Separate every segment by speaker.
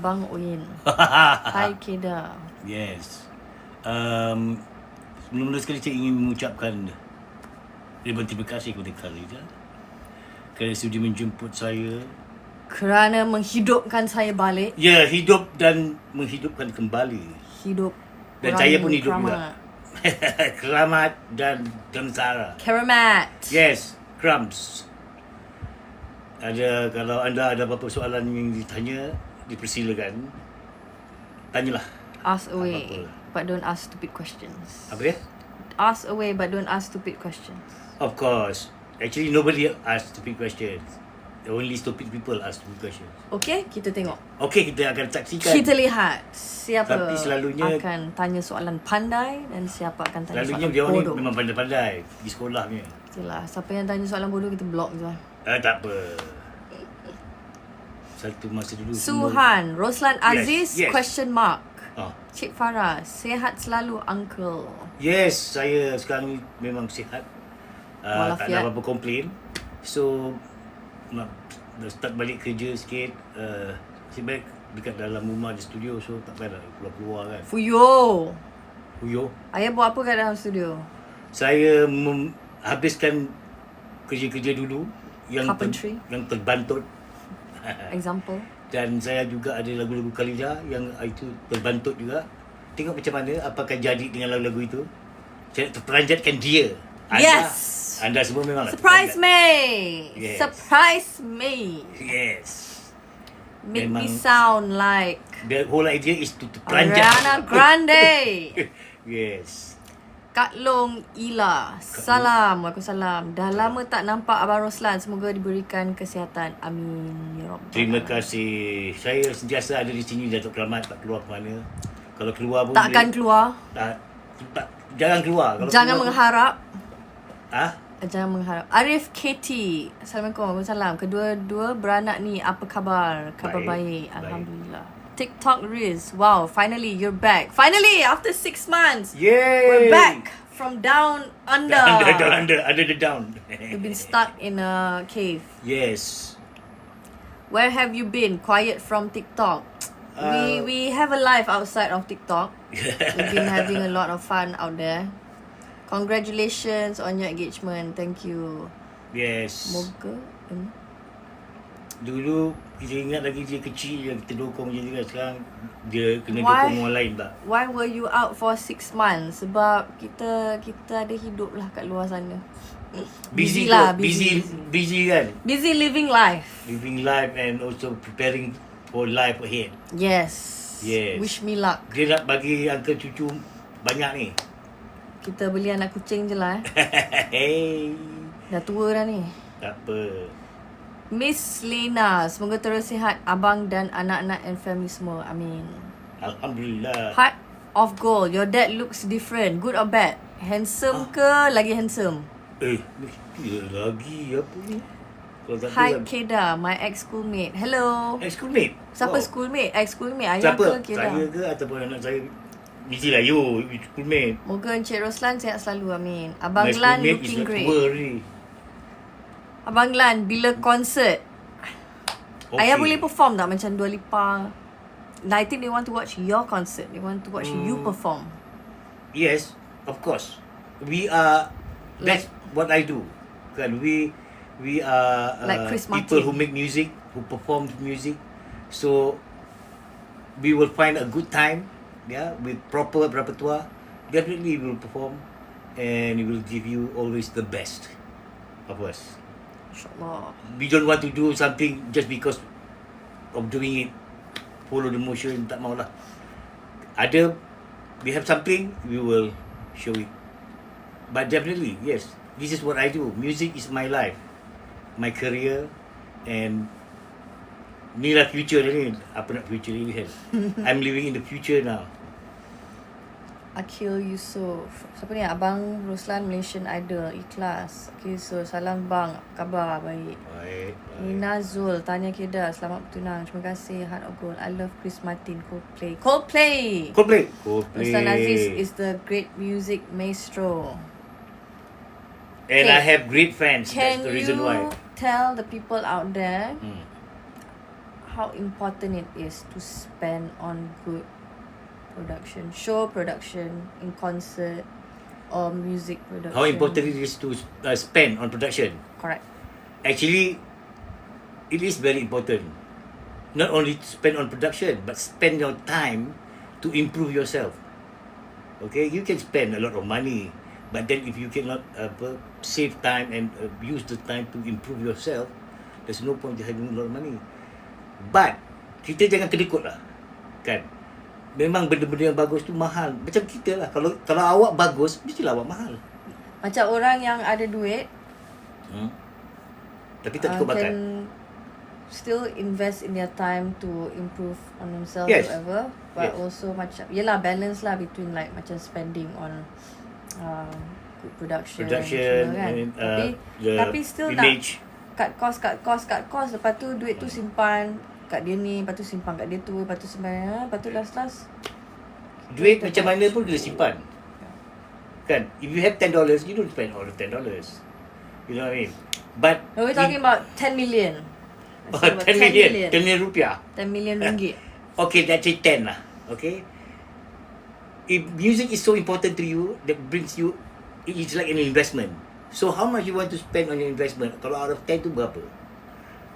Speaker 1: Abang Oyin. Hai Keda.
Speaker 2: Yes. Mula-mula sekali saya ingin mengucapkan ribuan terima kasih kepada Khalidah kerana sudi menjemput saya.
Speaker 1: Kerana menghidupkan saya balik.
Speaker 2: Ya, hidup dan menghidupkan kembali.
Speaker 1: Hidup.
Speaker 2: Dan saya pun hidup juga. Keramat dan Damsara.
Speaker 1: Keramat.
Speaker 2: Yes, crumbs. Kalau anda ada apa-apa soalan yang ditanya, dipersilakan. Tanyalah.
Speaker 1: Ask away,
Speaker 2: Apa-apa.
Speaker 1: but don't ask stupid questions.
Speaker 2: Apa dia?
Speaker 1: Ask away, but don't ask stupid questions.
Speaker 2: Of course. Actually, nobody asks stupid questions. Only stupid people ask stupid questions.
Speaker 1: Okay, kita tengok.
Speaker 2: Okay, kita akan saksikan.
Speaker 1: Kita lihat siapa
Speaker 2: Tapi selalunya-
Speaker 1: akan tanya soalan pandai dan siapa akan tanya
Speaker 2: Selalunya
Speaker 1: soalan
Speaker 2: dia orang
Speaker 1: bodoh.
Speaker 2: ni memang pandai-pandai di sekolah punya.
Speaker 1: Itulah, siapa yang tanya soalan bodoh kita block je.
Speaker 2: Tak apa. Satu masa dulu.
Speaker 1: Suhan, Roslan Aziz,
Speaker 2: Yes.
Speaker 1: question mark.
Speaker 2: Ah.
Speaker 1: Cik Farah, sihat selalu uncle.
Speaker 2: Yes, saya sekarang ni memang sihat. Tak ada apa-apa komplain. So, dah start balik kerja sikit. Saya baik dekat dalam rumah di studio. So, tak payah nak keluar-keluar kan.
Speaker 1: Fuyo.
Speaker 2: Huyo.
Speaker 1: Ayah buat apa kat dalam studio?
Speaker 2: Saya habiskan kerja-kerja dulu yang
Speaker 1: Carpentry.
Speaker 2: yang terbantut.
Speaker 1: Example.
Speaker 2: Dan saya juga ada lagu-lagu Khalidah yang itu terbantut juga. Tengok macam mana apakah jadi dengan lagu-lagu itu. Saya nak terperanjatkan dia. Anda semua memang
Speaker 1: Surprise me.
Speaker 2: Yes.
Speaker 1: Surprise me.
Speaker 2: Yes.
Speaker 1: Make
Speaker 2: Memang-
Speaker 1: me sound like
Speaker 2: The whole idea is to terperanjat.
Speaker 1: Ariana Grande.
Speaker 2: Yes.
Speaker 1: Kak Long Ila. Salam. Waalaikumsalam. Dah lama tak nampak Abang Roslan. Semoga diberikan kesihatan. Amin. Ya Rabbal
Speaker 2: Terima
Speaker 1: Alamin.
Speaker 2: kasih. Saya sentiasa ada di sini Datuk Keramat, tak keluar ke mana. Kalau keluar pun
Speaker 1: Takkan keluar.
Speaker 2: jangan keluar. Kalau
Speaker 1: Jangan
Speaker 2: keluar,
Speaker 1: mengharap.
Speaker 2: Jangan
Speaker 1: mengharap. Arif Katie. Assalamualaikum. Waalaikumsalam. Kedua-dua beranak ni apa khabar? Khabar baik.
Speaker 2: Baik.
Speaker 1: Alhamdulillah. TikTok Riz. Wow, finally you're back. Finally after 6 months.
Speaker 2: Yay!
Speaker 1: We're back from down under.
Speaker 2: Under the down.
Speaker 1: You've been stuck in a cave.
Speaker 2: Yes.
Speaker 1: Where have you been? Quiet from TikTok. We have a life outside of TikTok. We've been having a lot of fun out there. Congratulations on your engagement. Thank you.
Speaker 2: Yes.
Speaker 1: Moga.
Speaker 2: Dulu kita ingat lagi dia kecil yang kita dukung je kan. Sekarang dia kena dukung orang lain tak.
Speaker 1: Why were you out for 6 months? Sebab kita ada hidup lah kat luar sana.
Speaker 2: Busy
Speaker 1: lah.
Speaker 2: Busy kan.
Speaker 1: Busy living life.
Speaker 2: Living life and also preparing for life ahead.
Speaker 1: Yes.
Speaker 2: Yes.
Speaker 1: Wish me luck.
Speaker 2: Dia nak bagi uncle cucu banyak ni.
Speaker 1: Kita beli anak kucing je lah
Speaker 2: Hey.
Speaker 1: Dah tua dah ni.
Speaker 2: Tak apa.
Speaker 1: Miss Lena, semoga terus sihat abang dan anak-anak and family semua. Amin.
Speaker 2: Alhamdulillah.
Speaker 1: Heart of gold. Your dad looks different. Good or bad? Handsome ke lagi handsome?
Speaker 2: Dia lagi apa ni? Kalau tak
Speaker 1: Hi
Speaker 2: kan.
Speaker 1: Keda, my ex-schoolmate. Hello.
Speaker 2: Ex-schoolmate?
Speaker 1: Siapa schoolmate? Ex-schoolmate? Ayah
Speaker 2: Siapa?
Speaker 1: ke Keda?
Speaker 2: Saya ke ataupun anak saya? Mesti lah you schoolmate.
Speaker 1: Moga Encik Roslan sihat selalu. Amin. Abang
Speaker 2: My
Speaker 1: Lan
Speaker 2: schoolmate
Speaker 1: looking
Speaker 2: is
Speaker 1: great.
Speaker 2: tua already.
Speaker 1: Abang Lan, bila konsert?
Speaker 2: Okay.
Speaker 1: Ayah boleh perform tak macam Dua Lipa? I think they want to watch your concert. They want to watch you perform.
Speaker 2: Yes, of course. We are. That's what I do. Kan we are
Speaker 1: Like Chris
Speaker 2: people
Speaker 1: Martin.
Speaker 2: who make music, who perform music. So we will find a good time, yeah, with proper repertoire. Definitely we will perform, and we will give you always the best of us.
Speaker 1: InsyaAllah.
Speaker 2: We don't want to do something just because of doing it. Follow the motion, tak maulah. We have something, we will show it. But definitely, yes, this is what I do. Music is my life, my career, and ni lah future ni. Apa nak future ni kan? I'm living in the future now.
Speaker 1: Akil Yusof. Siapa ni? Abang Roslan Malaysian Idol. Ikhlas. Akil Yusof. Salam bang. Apa khabar? Baik.
Speaker 2: Baik.
Speaker 1: Nina Zul. Tanya Keda. Selamat bertunang. Terima kasih. Heart of Gold. I love Chris Martin. Coldplay.
Speaker 2: Coldplay.
Speaker 1: Roslan Aziz is the great music maestro.
Speaker 2: And
Speaker 1: Okay.
Speaker 2: I have great fans.
Speaker 1: Can
Speaker 2: That's the reason
Speaker 1: you
Speaker 2: why.
Speaker 1: tell the people out there how important it is to spend on good production, show production, in concert or music production.
Speaker 2: How important it is to spend on production.
Speaker 1: Correct.
Speaker 2: Actually, it is very important. Not only to spend on production, but spend your time to improve yourself. Okay, you can spend a lot of money, but then if you cannot save time and use the time to improve yourself, there's no point to having a lot of money. But kita jangan kedekut lah, kan? Memang benda-benda yang bagus tu mahal. Macam kita lah, kalau awak bagus, mestilah awak mahal.
Speaker 1: Macam orang yang ada duit,
Speaker 2: tapi tak cukup bakat.
Speaker 1: can still invest in their time to improve on themselves,
Speaker 2: Yes.
Speaker 1: whatever. But
Speaker 2: Yes.
Speaker 1: also macam, yelah, balance lah between like macam spending on good production semua kan.
Speaker 2: and the
Speaker 1: tapi still
Speaker 2: image.
Speaker 1: nak cut cost. Lepas tu duit tu simpan kat dia ni, lepas tu simpan kat dia tu, lepas tu simpan, lepas tu last
Speaker 2: Duit macam mana pun kena simpan. Kan? If you have $10, you don't spend all the $10. You know what I mean? But
Speaker 1: no, we're talking about 10 million. Let's talk about
Speaker 2: 10 million. 10 million rupiah.
Speaker 1: 10 million ringgit.
Speaker 2: Okay, that's it 10 lah. Okay? If music is so important to you, that brings you, it's like an investment. So how much you want to spend on your investment? Kalau out of 10 tu berapa?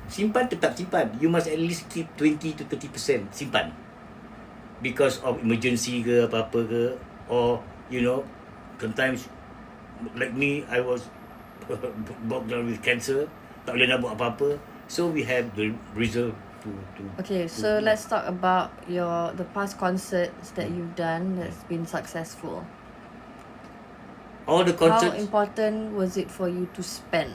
Speaker 2: Simpan, tetap simpan. You must at least keep 20 to 30% simpan. Because of emergency ke, apa-apa ke. Or, you know, sometimes, like me, I was bogged down with cancer. Tak boleh nak buat apa-apa. So we have the reserve to
Speaker 1: Okay, so let's talk about the past concerts that you've done that's been successful.
Speaker 2: all the concerts.
Speaker 1: How important was it for you to spend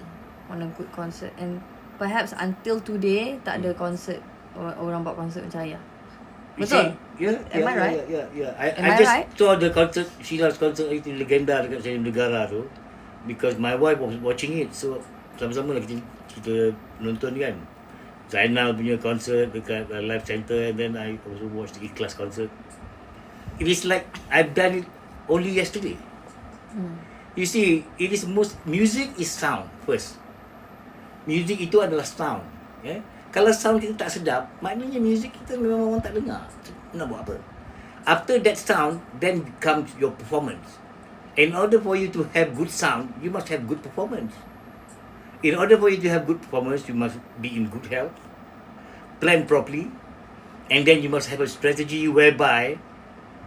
Speaker 1: on a good concert? And perhaps until today tak ada concert, orang buat concert macam Ayah.
Speaker 2: You
Speaker 1: Betul?
Speaker 2: see? Yeah,
Speaker 1: Am I right?
Speaker 2: Yeah.
Speaker 1: Am
Speaker 2: I
Speaker 1: I
Speaker 2: just
Speaker 1: right?
Speaker 2: saw the concert, Sheila's concert itu legenda dekat Stadium Negara tu, because my wife was watching it, so sama-sama lah kita nonton kan. Zainal punya concert dekat Live Center, and then I also watched the Ikhlas concert. It is like I've done it only yesterday. You see, it is music is sound first. Music itu adalah sound. Yeah? Kalau sound kita tak sedap, maknanya music kita memang orang tak dengar. Nak buat apa? After that sound, then comes your performance. In order for you to have good sound, you must have good performance. In order for you to have good performance, you must be in good health, plan properly, and then you must have a strategy whereby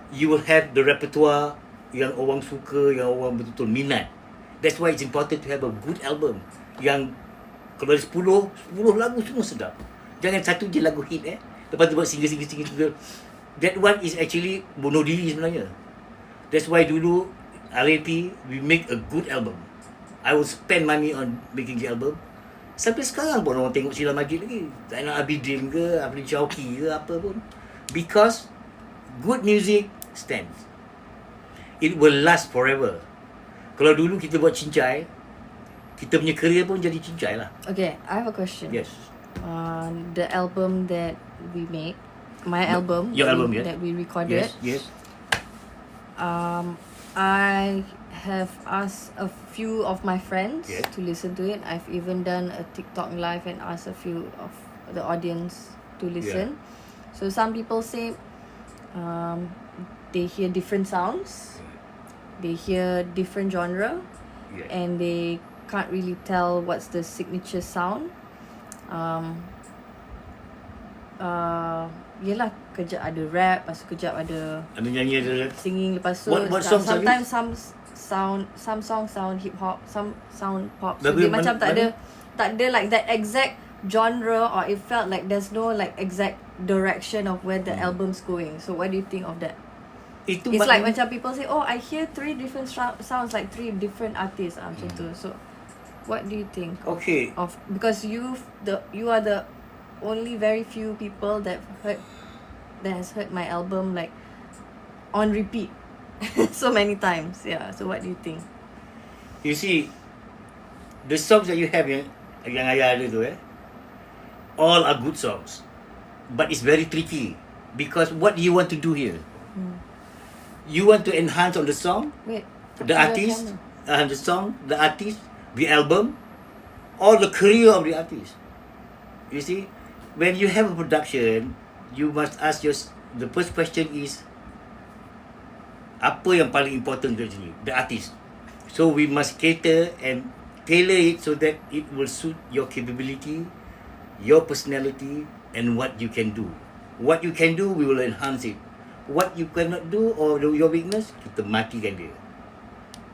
Speaker 2: you will have the repertoire yang orang suka, yang orang betul-betul minat. That's why it's important to have a good album. Yang kalau ada 10 lagu semua sedap. Jangan satu je lagu hit lepas tu buat single. That one is actually bunuh diri sebenarnya. That's why dulu RAP, we make a good album. I will spend money on making the album. Sampai sekarang pun orang tengok Sheila Majid lagi. Zainal Abidin ke, Afrin Shauqi ke, apa pun. Because good music stands. It will last forever. Kalau dulu kita buat cincai, kita punya career pun jadi cincai lah.
Speaker 1: Okay, I have a question.
Speaker 2: Yes.
Speaker 1: The album that we make, my album,
Speaker 2: Your album, yes.
Speaker 1: that we recorded.
Speaker 2: Yes.
Speaker 1: I have asked a few of my friends
Speaker 2: Yes.
Speaker 1: to listen to it. I've even done a TikTok live and asked a few of the audience to listen. So some people say they hear different sounds, they hear different genre,
Speaker 2: Yes.
Speaker 1: and they can't really tell what's the signature sound. Yelah, kejap ada rap, lepas tu kejap ada
Speaker 2: Ada nyanyi ada.
Speaker 1: singing, lepas tu
Speaker 2: What songs are
Speaker 1: sometimes some songs sound hip hop, some sound pop. So
Speaker 2: Lagu
Speaker 1: dia
Speaker 2: yang
Speaker 1: macam
Speaker 2: mana?
Speaker 1: tak ada like that exact genre, or it felt like there's no like exact direction of where the album's going. So what do you think of that?
Speaker 2: Itu
Speaker 1: It's like macam people say, oh, I hear 3 different sounds like 3 different artists, macam tu. So what do you think
Speaker 2: okay.
Speaker 1: of, because you are the only very few people that has heard my album like on repeat so many times. Yeah, so what do you think?
Speaker 2: You see, the songs that you have yang Ayah ada tu all are good songs, but it's very tricky because what do you want to do here? You want to enhance on the song,
Speaker 1: Wait,
Speaker 2: the artist, the song, the artist, the album, or the career of the artist. You see, when you have a production, you must ask the first question is, apa yang paling important actually? The artist. So we must cater and tailor it so that it will suit your capability, your personality, and what you can do. What you can do, we will enhance it. What you cannot do or your weakness, kita matikan dia.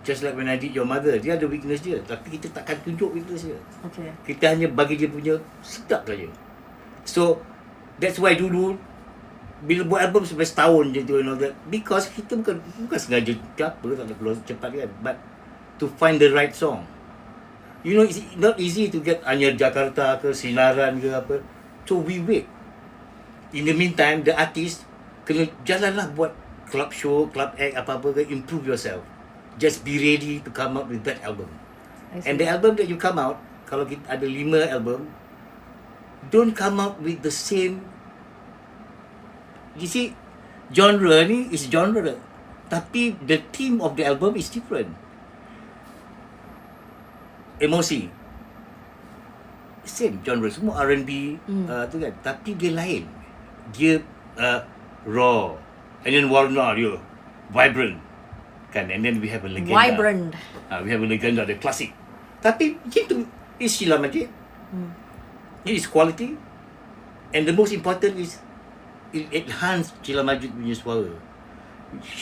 Speaker 2: Just like when I did Your Mother, dia ada weakness dia, tapi kita takkan tunjuk weakness dia.
Speaker 1: Okay.
Speaker 2: Kita hanya bagi dia punya sedap saja. So that's why dulu bila buat album sampai setahun je tu and all that, because kita bukan sengaja apa, tak nak keluar cepat kan, but to find the right song. You know, it's not easy to get Anyar Jakarta ke Sinaran ke apa. So we wait. In the meantime, the artist kena jalanlah buat club show, club act, apa-apa ke, improve yourself. Just be ready to come out with that album. And the album that you come out, kalau kita ada 5 album, don't come out with the same. You see, genre ni is genre, tapi the theme of the album is different. Emosi, same genre, semua R&B tu kan, tapi dia lain. Dia raw, and then warna dia vibrant kan, and then we have a legenda.
Speaker 1: Vibrant.
Speaker 2: We have a legenda, the classic. Tapi itu is Sheila Majid. It is quality, and the most important is it enhance Sheila Majid punya suara.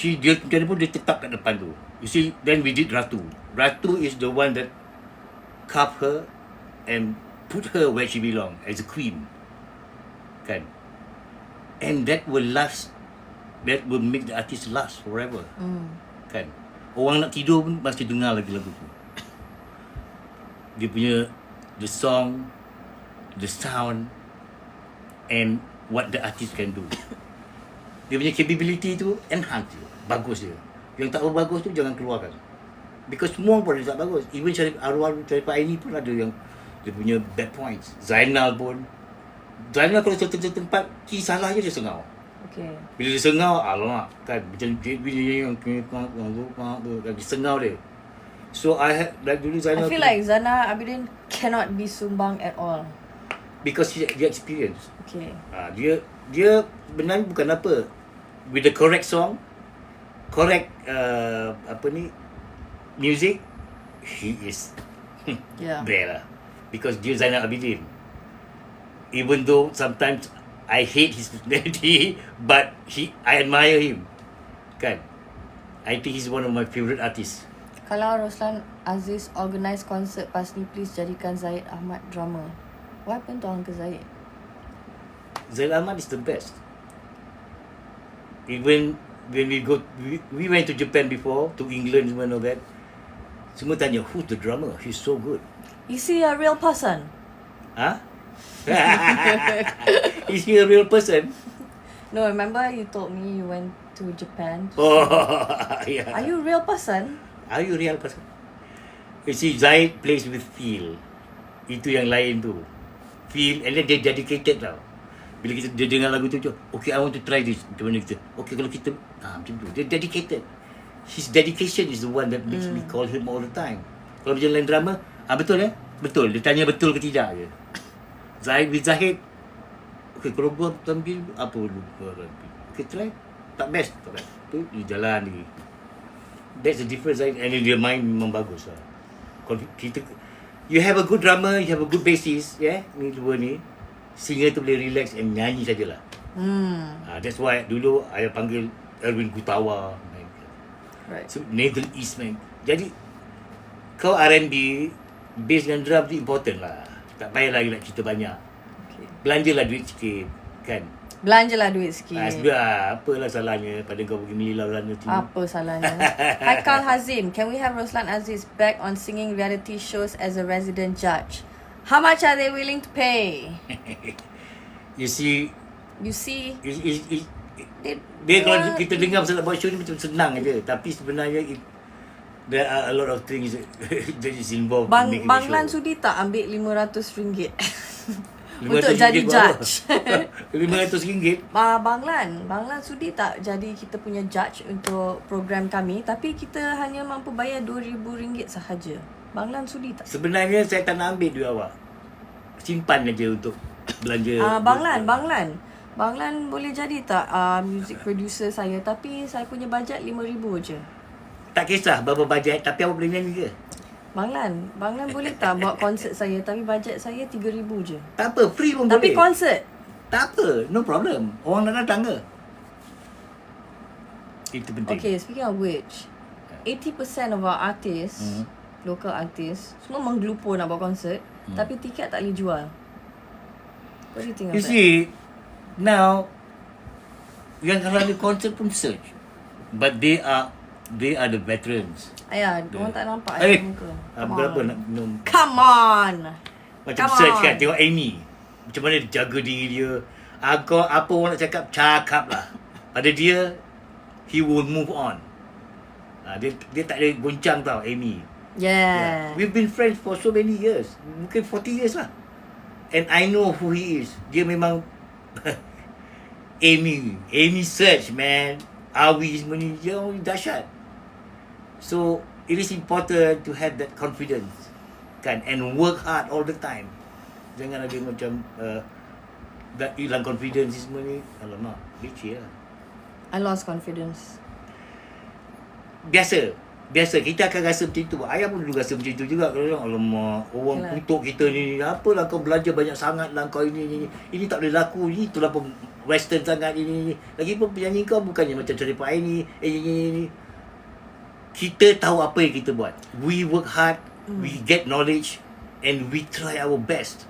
Speaker 2: Dia pun dia tetap kat depan tu. You see, then we did Ratu. Ratu is the one that carve her and put her where she belong, as a queen. Kan? And that will last. That will make the artist last forever. Kan? Orang nak tidur pun masih dengar lagi lagu tu. Dia punya the song, the sound, and what the artist can do. Dia punya capability tu enhance dia, bagus dia. Yang tak bagus tu jangan keluarkan. Because semua pun tak bagus. Even arwah Sharif Aini pun ada yang dia punya bad points. Zainal pun. Zainal kalau satu tempat key salah je dia sengau.
Speaker 1: Okay.
Speaker 2: Bila dia sengau, alamak kan, macam dia yang tu kan, dia sengau dia. So I had like dulu Zainal.
Speaker 1: I feel like Zana Abidin cannot be sumbang at all.
Speaker 2: Because dia experience.
Speaker 1: Okay.
Speaker 2: Dia sebenarnya bukan apa. With the correct song, correct music, he is there lah. Because dia Zainal Abidin. Even though sometimes I hate his personality, but I admire him. Kan? I think he's one of my favourite artists.
Speaker 1: Kalau Roslan Aziz organise concert pas ni, please jadikan Zaid Ahmad drama. What happened to Uncle Zaid?
Speaker 2: Zaid Ahmad is the best. Even when we went to Japan before, to England and all that, semua tanya, who's the drummer? He's so good.
Speaker 1: Is he a real person?
Speaker 2: Huh? Is he a real person?
Speaker 1: No, remember you told me you went to Japan.
Speaker 2: Oh, yeah.
Speaker 1: Are you a real person?
Speaker 2: Are you a real person? You see, Zaid plays with feel. Itu yang lain tu. Feel, and then dia dedicated tau. Bila dia dengar lagu tu, okay, I want to try this. Macam mana kita? Okay, kalau kita, macam tu. Dia dedicated. His dedication is the one that makes me call him all the time. Kalau macam lain drama, betul ya? Betul. Dia tanya betul ke tidak je. Zahid, okay, kalau gua tampil, apa dulu? Okay, try. Tak best. Tak best. Tu, dia jalan lagi. That's the difference. And dia main memang bagus lah. Kalau kita, you have a good drummer, you have a good bassist, ni dua ni. Singer tu boleh relax and nyanyi sajalah. That's why dulu Ayah panggil Erwin Gutawa.
Speaker 1: Right.
Speaker 2: So Nathan Eastman. Jadi kau R&B, bass dengan drum tu important lah. Tak payah lagi nak cerita banyak.
Speaker 1: Okay.
Speaker 2: Belanjalah duit sikit, kan?
Speaker 1: Belanjalah duit sikit.
Speaker 2: Apalah salahnya pada kau pergi melilau sana tu.
Speaker 1: Apa salahnya? Haikal Hazim, can we have Roslan Aziz back on singing reality shows as a resident judge? How much are they willing to pay?
Speaker 2: You see, dia kalau kita dengar pasal buat show ni macam senang aja, tapi sebenarnya there are a lot of things that is involved.
Speaker 1: Bang Lan sudi tak ambil RM500 untuk jadi judge?
Speaker 2: RM500?
Speaker 1: Bang Lan sudi tak jadi kita punya judge untuk program kami, tapi kita hanya mampu bayar RM2,000 sahaja. Bang Lan sudi tak?
Speaker 2: Sebenarnya saya tak nak ambil duit awak. Simpan aja untuk belanja.
Speaker 1: Banglan boleh jadi tak music producer saya, tapi saya punya bajet 5,000 je.
Speaker 2: Tak kisah berapa bajet, tapi awak boleh nyanyi ke?
Speaker 1: Banglan boleh tak buat konsert saya, tapi bajet saya 3,000 je.
Speaker 2: Tak apa, free pun
Speaker 1: Tapi
Speaker 2: boleh.
Speaker 1: konsert.
Speaker 2: Tak apa, no problem. Orang nak datang ke? Itu penting.
Speaker 1: Okay, speaking of which, 80% of our artists, local artists, semua menggelupur nak buat konsert, tapi tiket tak boleh jual. What do you think of
Speaker 2: You
Speaker 1: that?
Speaker 2: see, now, yang kalau ada konsert pun search. But they are the veterans.
Speaker 1: Ayah, orang tak nampak
Speaker 2: Eh,
Speaker 1: ayah muka.
Speaker 2: berapa nak minum?
Speaker 1: Come on.
Speaker 2: Macam
Speaker 1: Come
Speaker 2: search
Speaker 1: on.
Speaker 2: kan, tengok Amy. Macam mana dia jaga diri dia. Apa orang nak cakap lah. Pada dia, he will move on. Dia tak ada goncang tau, Amy.
Speaker 1: Yeah.
Speaker 2: We've been friends for so many years. Mungkin 40 years lah. And I know who he is. Dia memang Amy search, man. Awi semua ni, dia orang dahsyat. So, it is important to have that confidence. Kan? And work hard all the time. Jangan ada macam dah hilang confidence semua ni. Alamak, leceh lah.
Speaker 1: I lost confidence.
Speaker 2: Biasa kita akan rasa macam tu. Ayah pun dulu rasa macam tu juga. Alamak, orang
Speaker 1: Yalah.
Speaker 2: kutuk kita ni. Apalah kau belajar banyak sangat lah kau ini. Ini tak boleh laku. Ini itulah pun western sangat ini. Lagipun penyanyi kau bukannya macam cerita ini. Kita tahu apa yang kita buat. We work hard, we get knowledge, and we try our best.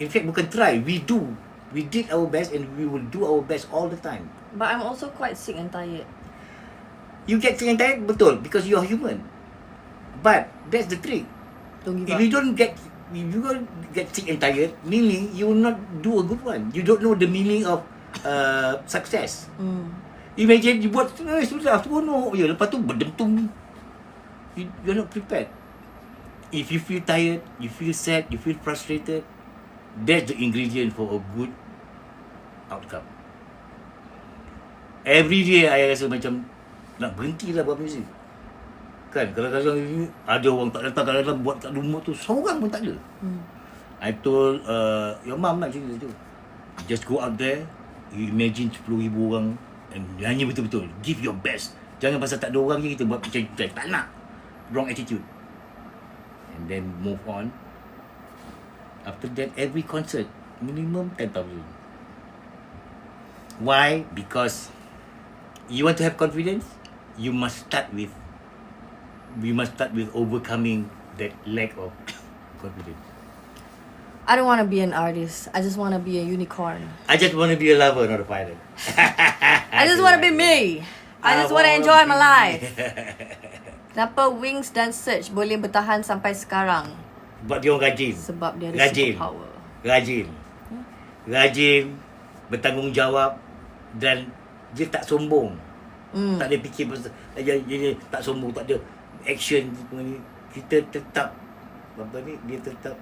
Speaker 2: In fact, bukan try, we do. We did our best and we will do our best all the time.
Speaker 1: But I'm also quite sick and tired.
Speaker 2: You get sick and tired, betul, because you are human. But that's the trick.
Speaker 1: Don't give
Speaker 2: If
Speaker 1: up.
Speaker 2: you don't get sick and tired, meaning you will not do a good one. You don't know the meaning of success. Imagine you buat sudah seronok je, lepas tu berdentum. You're not prepared. If you feel tired, you feel sad, you feel frustrated, that's the ingredient for a good outcome. Every day I rasa macam nak berhentilah buat muzik. Kan, kadang-kadang ni ada orang tak datang, kadang-kadang buat kat rumah tu seorang pun tak ada. I told your mum lah cerita tu. Just go out there, you imagine 10,000 orang and nyanyi betul-betul. Give your best. Jangan pasal tak ada orang je kita buat macam tak nak. Wrong attitude. And then move on. After that, every concert minimum 10,000. Why? Because you want to have confidence, we must start with overcoming that lack of confidence.
Speaker 1: I don't want to be an artist. I just want to be a unicorn.
Speaker 2: I just want to be a lover, not a fighter.
Speaker 1: I just want to be me. I just want to enjoy my life. Kenapa Wings dan Search boleh bertahan sampai sekarang?
Speaker 2: Sebab dia orang rajin.
Speaker 1: Sebab dia ada
Speaker 2: Rajin.
Speaker 1: superpower.
Speaker 2: Rajin, bertanggungjawab dan dia tak sombong. Tak ada fikir pasal dia tak sombong, tak ada action semua ni. Kita tetap dia tetap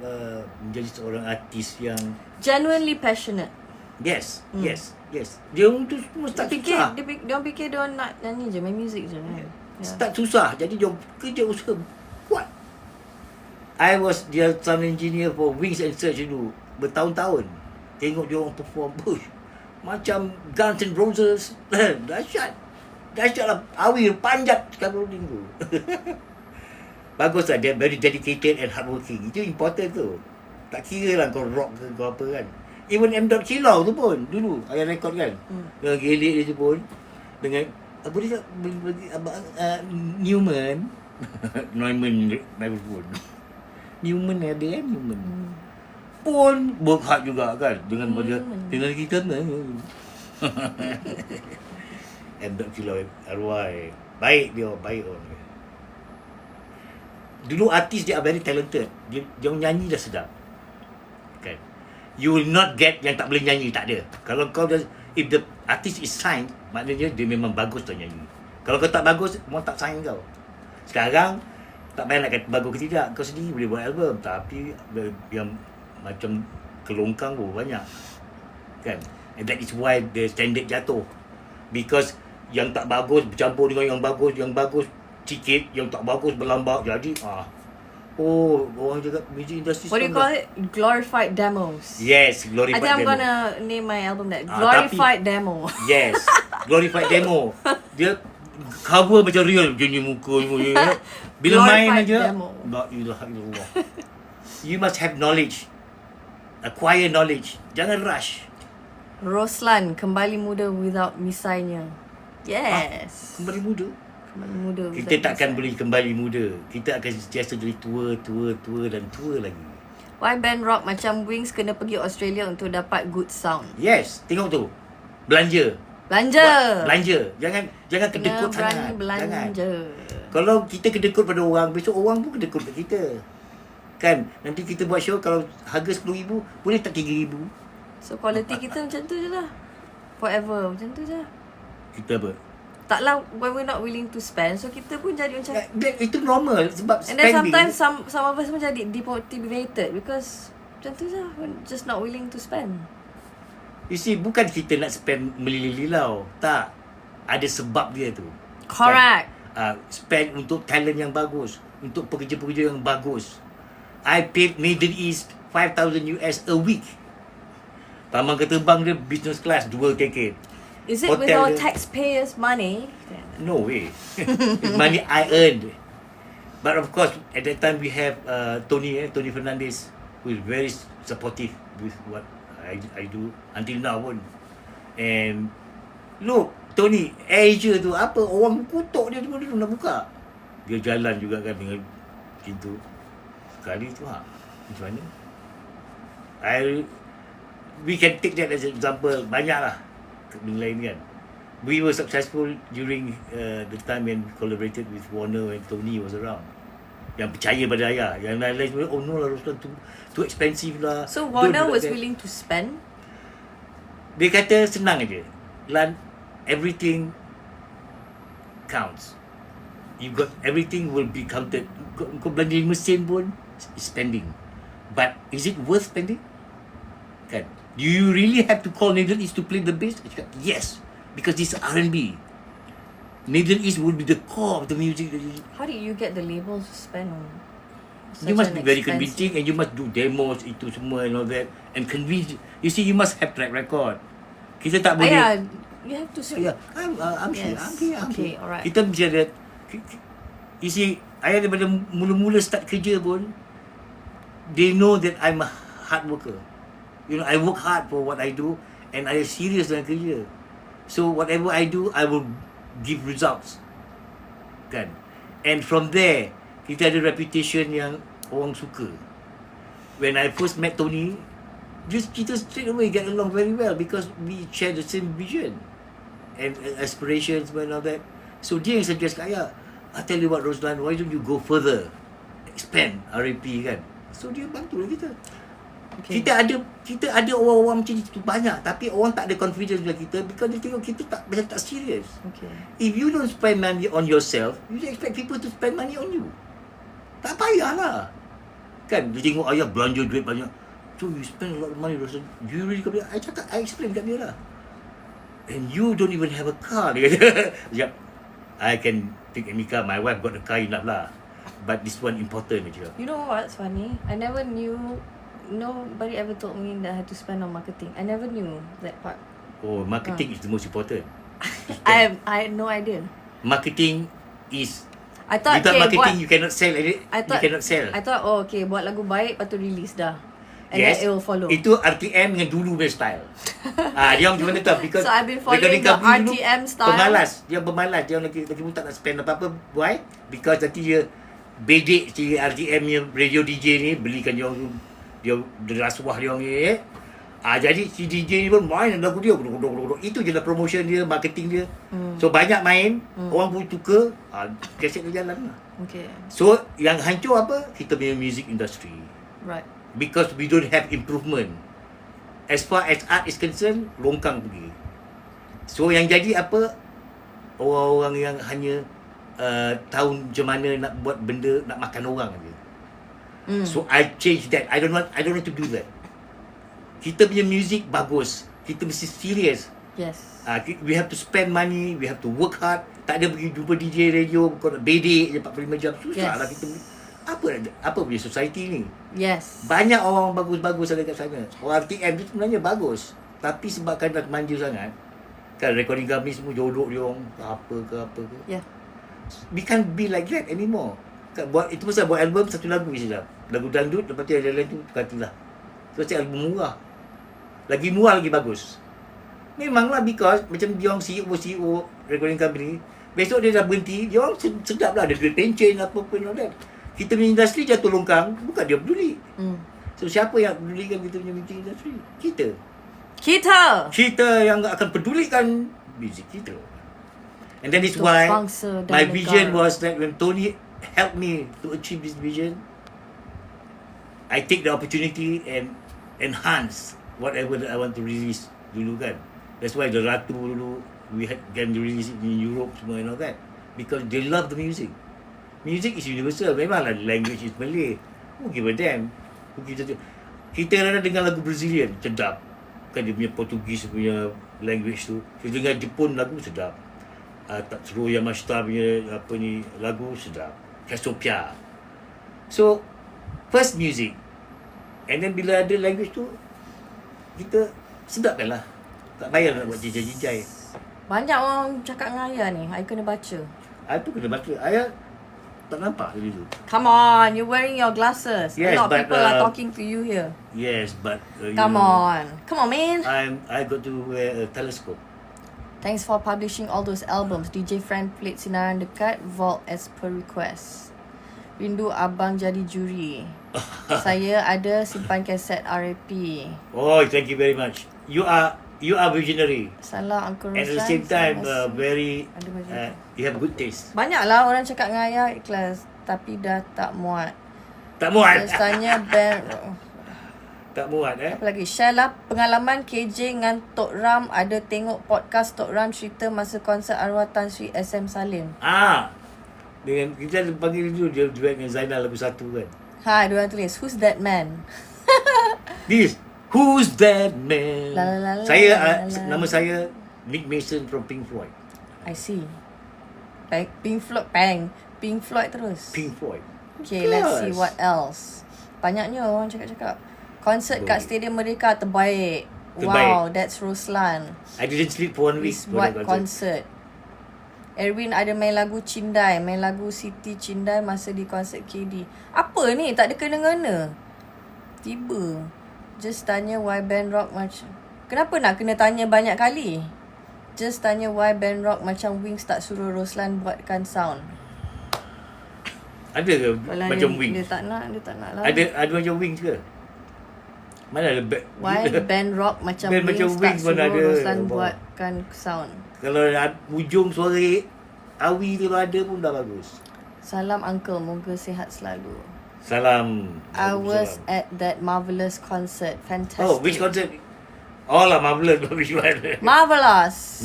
Speaker 2: menjadi seorang artis yang
Speaker 1: Genuinely passionate.
Speaker 2: yes. Dia orang tu semua start susah.
Speaker 1: Dia orang fikir dia orang nak nyanyi je, main music je kan.
Speaker 2: Start susah. Jadi dia orang kerja usaha kuat. I was their sound engineer for Wings and Search dulu bertahun-tahun. Tengok dia orang perform macam Guns N' Roses. Dahsyat lah. Awil panjat kalau tu. Bagus lah. Dia very dedicated and hardworking. Itu important tu. Tak kira lah kau rock ke kau apa kan. Even M. Silau tu pun dulu Ayah rekod kan. Dengan gelik dia tu pun dengan apa dia Newman microphone. Newman ada kan Newman. Pun work hard juga kan dengan dengan kita M. Silau arwah baik orang. Dulu artis dia are very talented. Dia nyanyi dah sedap. Kan. You will not get yang tak boleh nyanyi, tak ada. Kalau kau dah, if the artist is signed, maknanya dia memang bagus tu nyanyi. Kalau kau tak bagus, orang tak sign kau. Sekarang tak payah nak kata bagus ke tidak, kau sendiri boleh buat album, tapi yang macam kelongkang pun banyak. Kan? And that is why the standard jatuh. Because yang tak bagus bercampur dengan yang bagus sikit, yang tak bagus berlambak, jadi Oh, orang cakap music industry.
Speaker 1: What do you call it? Glorified demos.
Speaker 2: Yes,
Speaker 1: I
Speaker 2: glorified
Speaker 1: think I'm
Speaker 2: demo.
Speaker 1: gonna name my album that. Glorified demo.
Speaker 2: Yes, glorified demo. Dia cover macam real jenis muka ni. Bila main
Speaker 1: Glorified
Speaker 2: aja,
Speaker 1: demo.
Speaker 2: la ilaha illallah. You must have knowledge. Acquire knowledge. Jangan rush.
Speaker 1: Roslan kembali muda without misainya. Yes.
Speaker 2: Kembali muda.
Speaker 1: Kembali muda.
Speaker 2: Kita
Speaker 1: without
Speaker 2: takkan
Speaker 1: misai.
Speaker 2: boleh kembali muda. Kita akan sentiasa jadi tua dan tua lagi.
Speaker 1: Why band rock macam Wings kena pergi Australia untuk dapat good sound?
Speaker 2: Yes, tengok tu. Belanja.
Speaker 1: Belanja.
Speaker 2: Belanja. Jangan
Speaker 1: Kena
Speaker 2: kedekut
Speaker 1: berani
Speaker 2: sangat. Jangan.
Speaker 1: belanja.
Speaker 2: Kalau kita kedekut pada orang, besok orang pun kedekut pada kita. Kan? Nanti kita buat show, kalau harga RM10,000, boleh tak RM3,000?
Speaker 1: So quality kita macam tu je lah. Forever macam tu je.
Speaker 2: Kita apa?
Speaker 1: Taklah when we're not willing to spend, so kita pun jadi macam.
Speaker 2: Itu normal sebab
Speaker 1: And then
Speaker 2: spending.
Speaker 1: sometimes some of us pun jadi demotivated because macam tu je, we're just not willing to spend.
Speaker 2: You see, bukan kita nak spend melililau. Tak. Ada sebab dia tu.
Speaker 1: Correct.
Speaker 2: Kan? Spend untuk talent yang bagus. Untuk pekerja-pekerja yang bagus. I paid Middle East $5,000 a week. Taman ketebang dia business class 2 tiket.
Speaker 1: Is it with our taxpayers' money?
Speaker 2: No way. It's money I earned. But of course, at that time we have Tony Fernandez, who is very supportive with what I do until now pun. And look, Tony, Asia tu apa, orang kutuk dia tu nak buka. Dia jalan juga kan dengan pintu. Sekali tu macam mana? We can take that as an example. Banyak lah benda lain kan. We were successful during the time when we collaborated with Warner when Tony was around. Yang percaya pada Ayah. Yang lain-lain semua, oh no lah Roslan, too expensive lah.
Speaker 1: So Warner was
Speaker 2: that.
Speaker 1: willing to spend?
Speaker 2: Dia kata senang aja. Lan, everything counts. You got everything will be counted. Kau belanja mesin pun spending. But is it worth spending? Kan? Do you really have to call Middle East to play the bass? Yes, because this is R&B. Middle East will be the core of the music.
Speaker 1: How did you get the labels to spend on?
Speaker 2: You must be very convincing, and you must do demos itu semua and all that, and convince. You see, you must have track record. Kita tak boleh.
Speaker 1: Ayah, you have to speak.
Speaker 2: Yeah, I'm here.
Speaker 1: Okay, alright.
Speaker 2: Kita bicara. You see, Ayah daripada mula-mula start kerja pun, they know that I'm a hard worker. You know, I work hard for what I do, and I am serious dengan kerja. So whatever I do, I will give results. Kan? And from there, kita ada reputation yang orang suka. When I first met Tony, kita straight away get along very well because we share the same vision and aspirations and all that. So dia yang suggest kat Ayah, I tell you what Roslan, why don't you go further, expand RAP kan? So dia bantu kita. Okay. Kita ada orang-orang macam itu banyak, tapi orang tak ada confidence dengan kita because dia tengok kita macam tak serious.
Speaker 1: Okay.
Speaker 2: If you don't spend money on yourself, you don't expect people to spend money on you. Tak payahlah. Kan dia tengok Ayah belanja duit banyak. So you spend a lot of money, Roslan. You really got I explain kat dia lah. And you don't even have a car. Dia kata, yep, I can take any car. My wife got a car enough lah. But this one important je.
Speaker 1: You know what's funny? I never knew. Nobody ever told me that I had to spend on marketing. I never knew that part.
Speaker 2: Oh, marketing is the most important.
Speaker 1: I had no idea.
Speaker 2: Marketing is.
Speaker 1: I thought
Speaker 2: without marketing, you cannot sell. You cannot sell.
Speaker 1: I thought, buat lagu baik, lepas tu release dah. And
Speaker 2: yes,
Speaker 1: then it will follow.
Speaker 2: Itu RTM dengan dulu punya style. Dia macam mana tahu? Because
Speaker 1: so I've been following the RTM style.
Speaker 2: Pemalas. Dia pemalas. Dia lagi pun tak nak spend apa-apa. Why? Because nanti dia bedek si RTM yang radio DJ ni belikan dia rasuah dia orang ni. Jadi si DJ ni pun main lagu dia. Itu je lah promotion dia, marketing dia. So banyak main, orang pun suka, kaset dia jalan lah.
Speaker 1: Okay.
Speaker 2: So yang hancur apa? Kita punya music industry.
Speaker 1: Right.
Speaker 2: Because we don't have improvement. As far as art is concerned, longkang pergi. So yang jadi apa? Orang-orang yang hanya tahu macam mana nak buat benda, nak makan orang je. So I change that. I don't want to do that. Kita punya music bagus. Kita mesti serious.
Speaker 1: Yes.
Speaker 2: We have to spend money. We have to work hard. Tak ada pergi jumpa DJ radio, kau nak bedek je 45 jam. Susah lah kita. apa punya society ni.
Speaker 1: Yes.
Speaker 2: Banyak orang bagus-bagus ada kat sana. Orang TM tu sebenarnya bagus. Tapi sebabkan dah manja sangat, kan recording company semua jodoh dia orang ke apa ke.
Speaker 1: Yeah.
Speaker 2: We can't be like that anymore. Kan, itu pasal buat album satu lagu je dah. Lagu dangdut, lepas tu ada lain tu katalah. So cik album murah. Lagi murah lagi bagus. Memanglah because macam dia orang CEO recording company, besok dia dah berhenti, dia orang sedap lah, ada duit pencen apa pun all that. Kita punya industri jatuh longkang, bukan dia peduli. So siapa yang pedulikan kita punya music industry? Kita yang akan pedulikan music kita. And that is why my vision was that when Tony helped me to achieve this vision, I take the opportunity and enhance whatever that I want to release dulu kan. That's why the Ratu dulu we can release it in Europe semua and all that, because they love the music. Music is universal. Memanglah language is Malay. Who give a damn? Kita kadang dengar lagu Brazilian sedap. Kan dia punya Portugis punya language tu. Kita dengar Jepun lagu sedap. Tatsuro Yamashita punya apa ni lagu sedap. Cassiopeia. So first music, and then bila ada language tu, kita sedapkan lah. Tak payah nak buat jijai-jijai.
Speaker 1: Banyak orang cakap dengan Ayah ni, I kena baca.
Speaker 2: Tu kena baca. Ayah tak nampak tadi tu.
Speaker 1: Come on, you're wearing your glasses.
Speaker 2: Yes,
Speaker 1: a lot of
Speaker 2: but,
Speaker 1: people are talking to you here.
Speaker 2: Yes, but
Speaker 1: Come on, man.
Speaker 2: I got to wear a telescope.
Speaker 1: Thanks for publishing all those albums. DJ Friend played Sinaran Dekat, Vault as per request. Rindu abang jadi juri. Saya ada simpan kaset RAP.
Speaker 2: Oh, thank you very much. You are visionary.
Speaker 1: Salah Uncle Roslan.
Speaker 2: At the same time, very you have good taste.
Speaker 1: Banyaklah orang cakap dengan Ayah ikhlas, tapi dah tak muat.
Speaker 2: Tak muat.
Speaker 1: Biasanya band
Speaker 2: tak muat
Speaker 1: apa lagi? Share lah pengalaman KJ dengan Tok Ram. Ada tengok podcast Tok Ram cerita masa konsert arwah Tan Sri SM Salim.
Speaker 2: Dengan kita panggil dulu dia duet dengan Zainal lagu satu kan.
Speaker 1: Dia orang tulis Who's That Man?
Speaker 2: This Who's That Man? Saya nama saya Nick Mason from Pink Floyd.
Speaker 1: I see. Pink Floyd terus.
Speaker 2: Pink Floyd.
Speaker 1: Okay, let's see what else. Banyaknya orang cakap. Konsert kat Stadium Merdeka terbaik. Wow, that's Roslan.
Speaker 2: I didn't sleep for 1 week.
Speaker 1: Buat concert. Erwin ada main lagu Cindai, main lagu Siti Cindai masa di konsert KD. Apa ni? Tak ada kena-kena. Tiba. Just tanya why band rock macam... Kenapa nak kena tanya banyak kali? Just tanya why band rock macam Wings tak suruh Roslan buatkan sound.
Speaker 2: Ada ke macam Wings?
Speaker 1: Dia tak nak lah.
Speaker 2: Ada macam Wings ke? Mana ada
Speaker 1: why band rock macam Wings tak suruh Roslan buatkan sound.
Speaker 2: Kalau ujung suara Awi tu ada pun dah bagus.
Speaker 1: Salam Uncle, moga sihat selalu.
Speaker 2: Salam.
Speaker 1: I was at that marvelous concert. Fantastic.
Speaker 2: Oh, which concert? Oh lah, marvelous. Which one?
Speaker 1: Marvelous.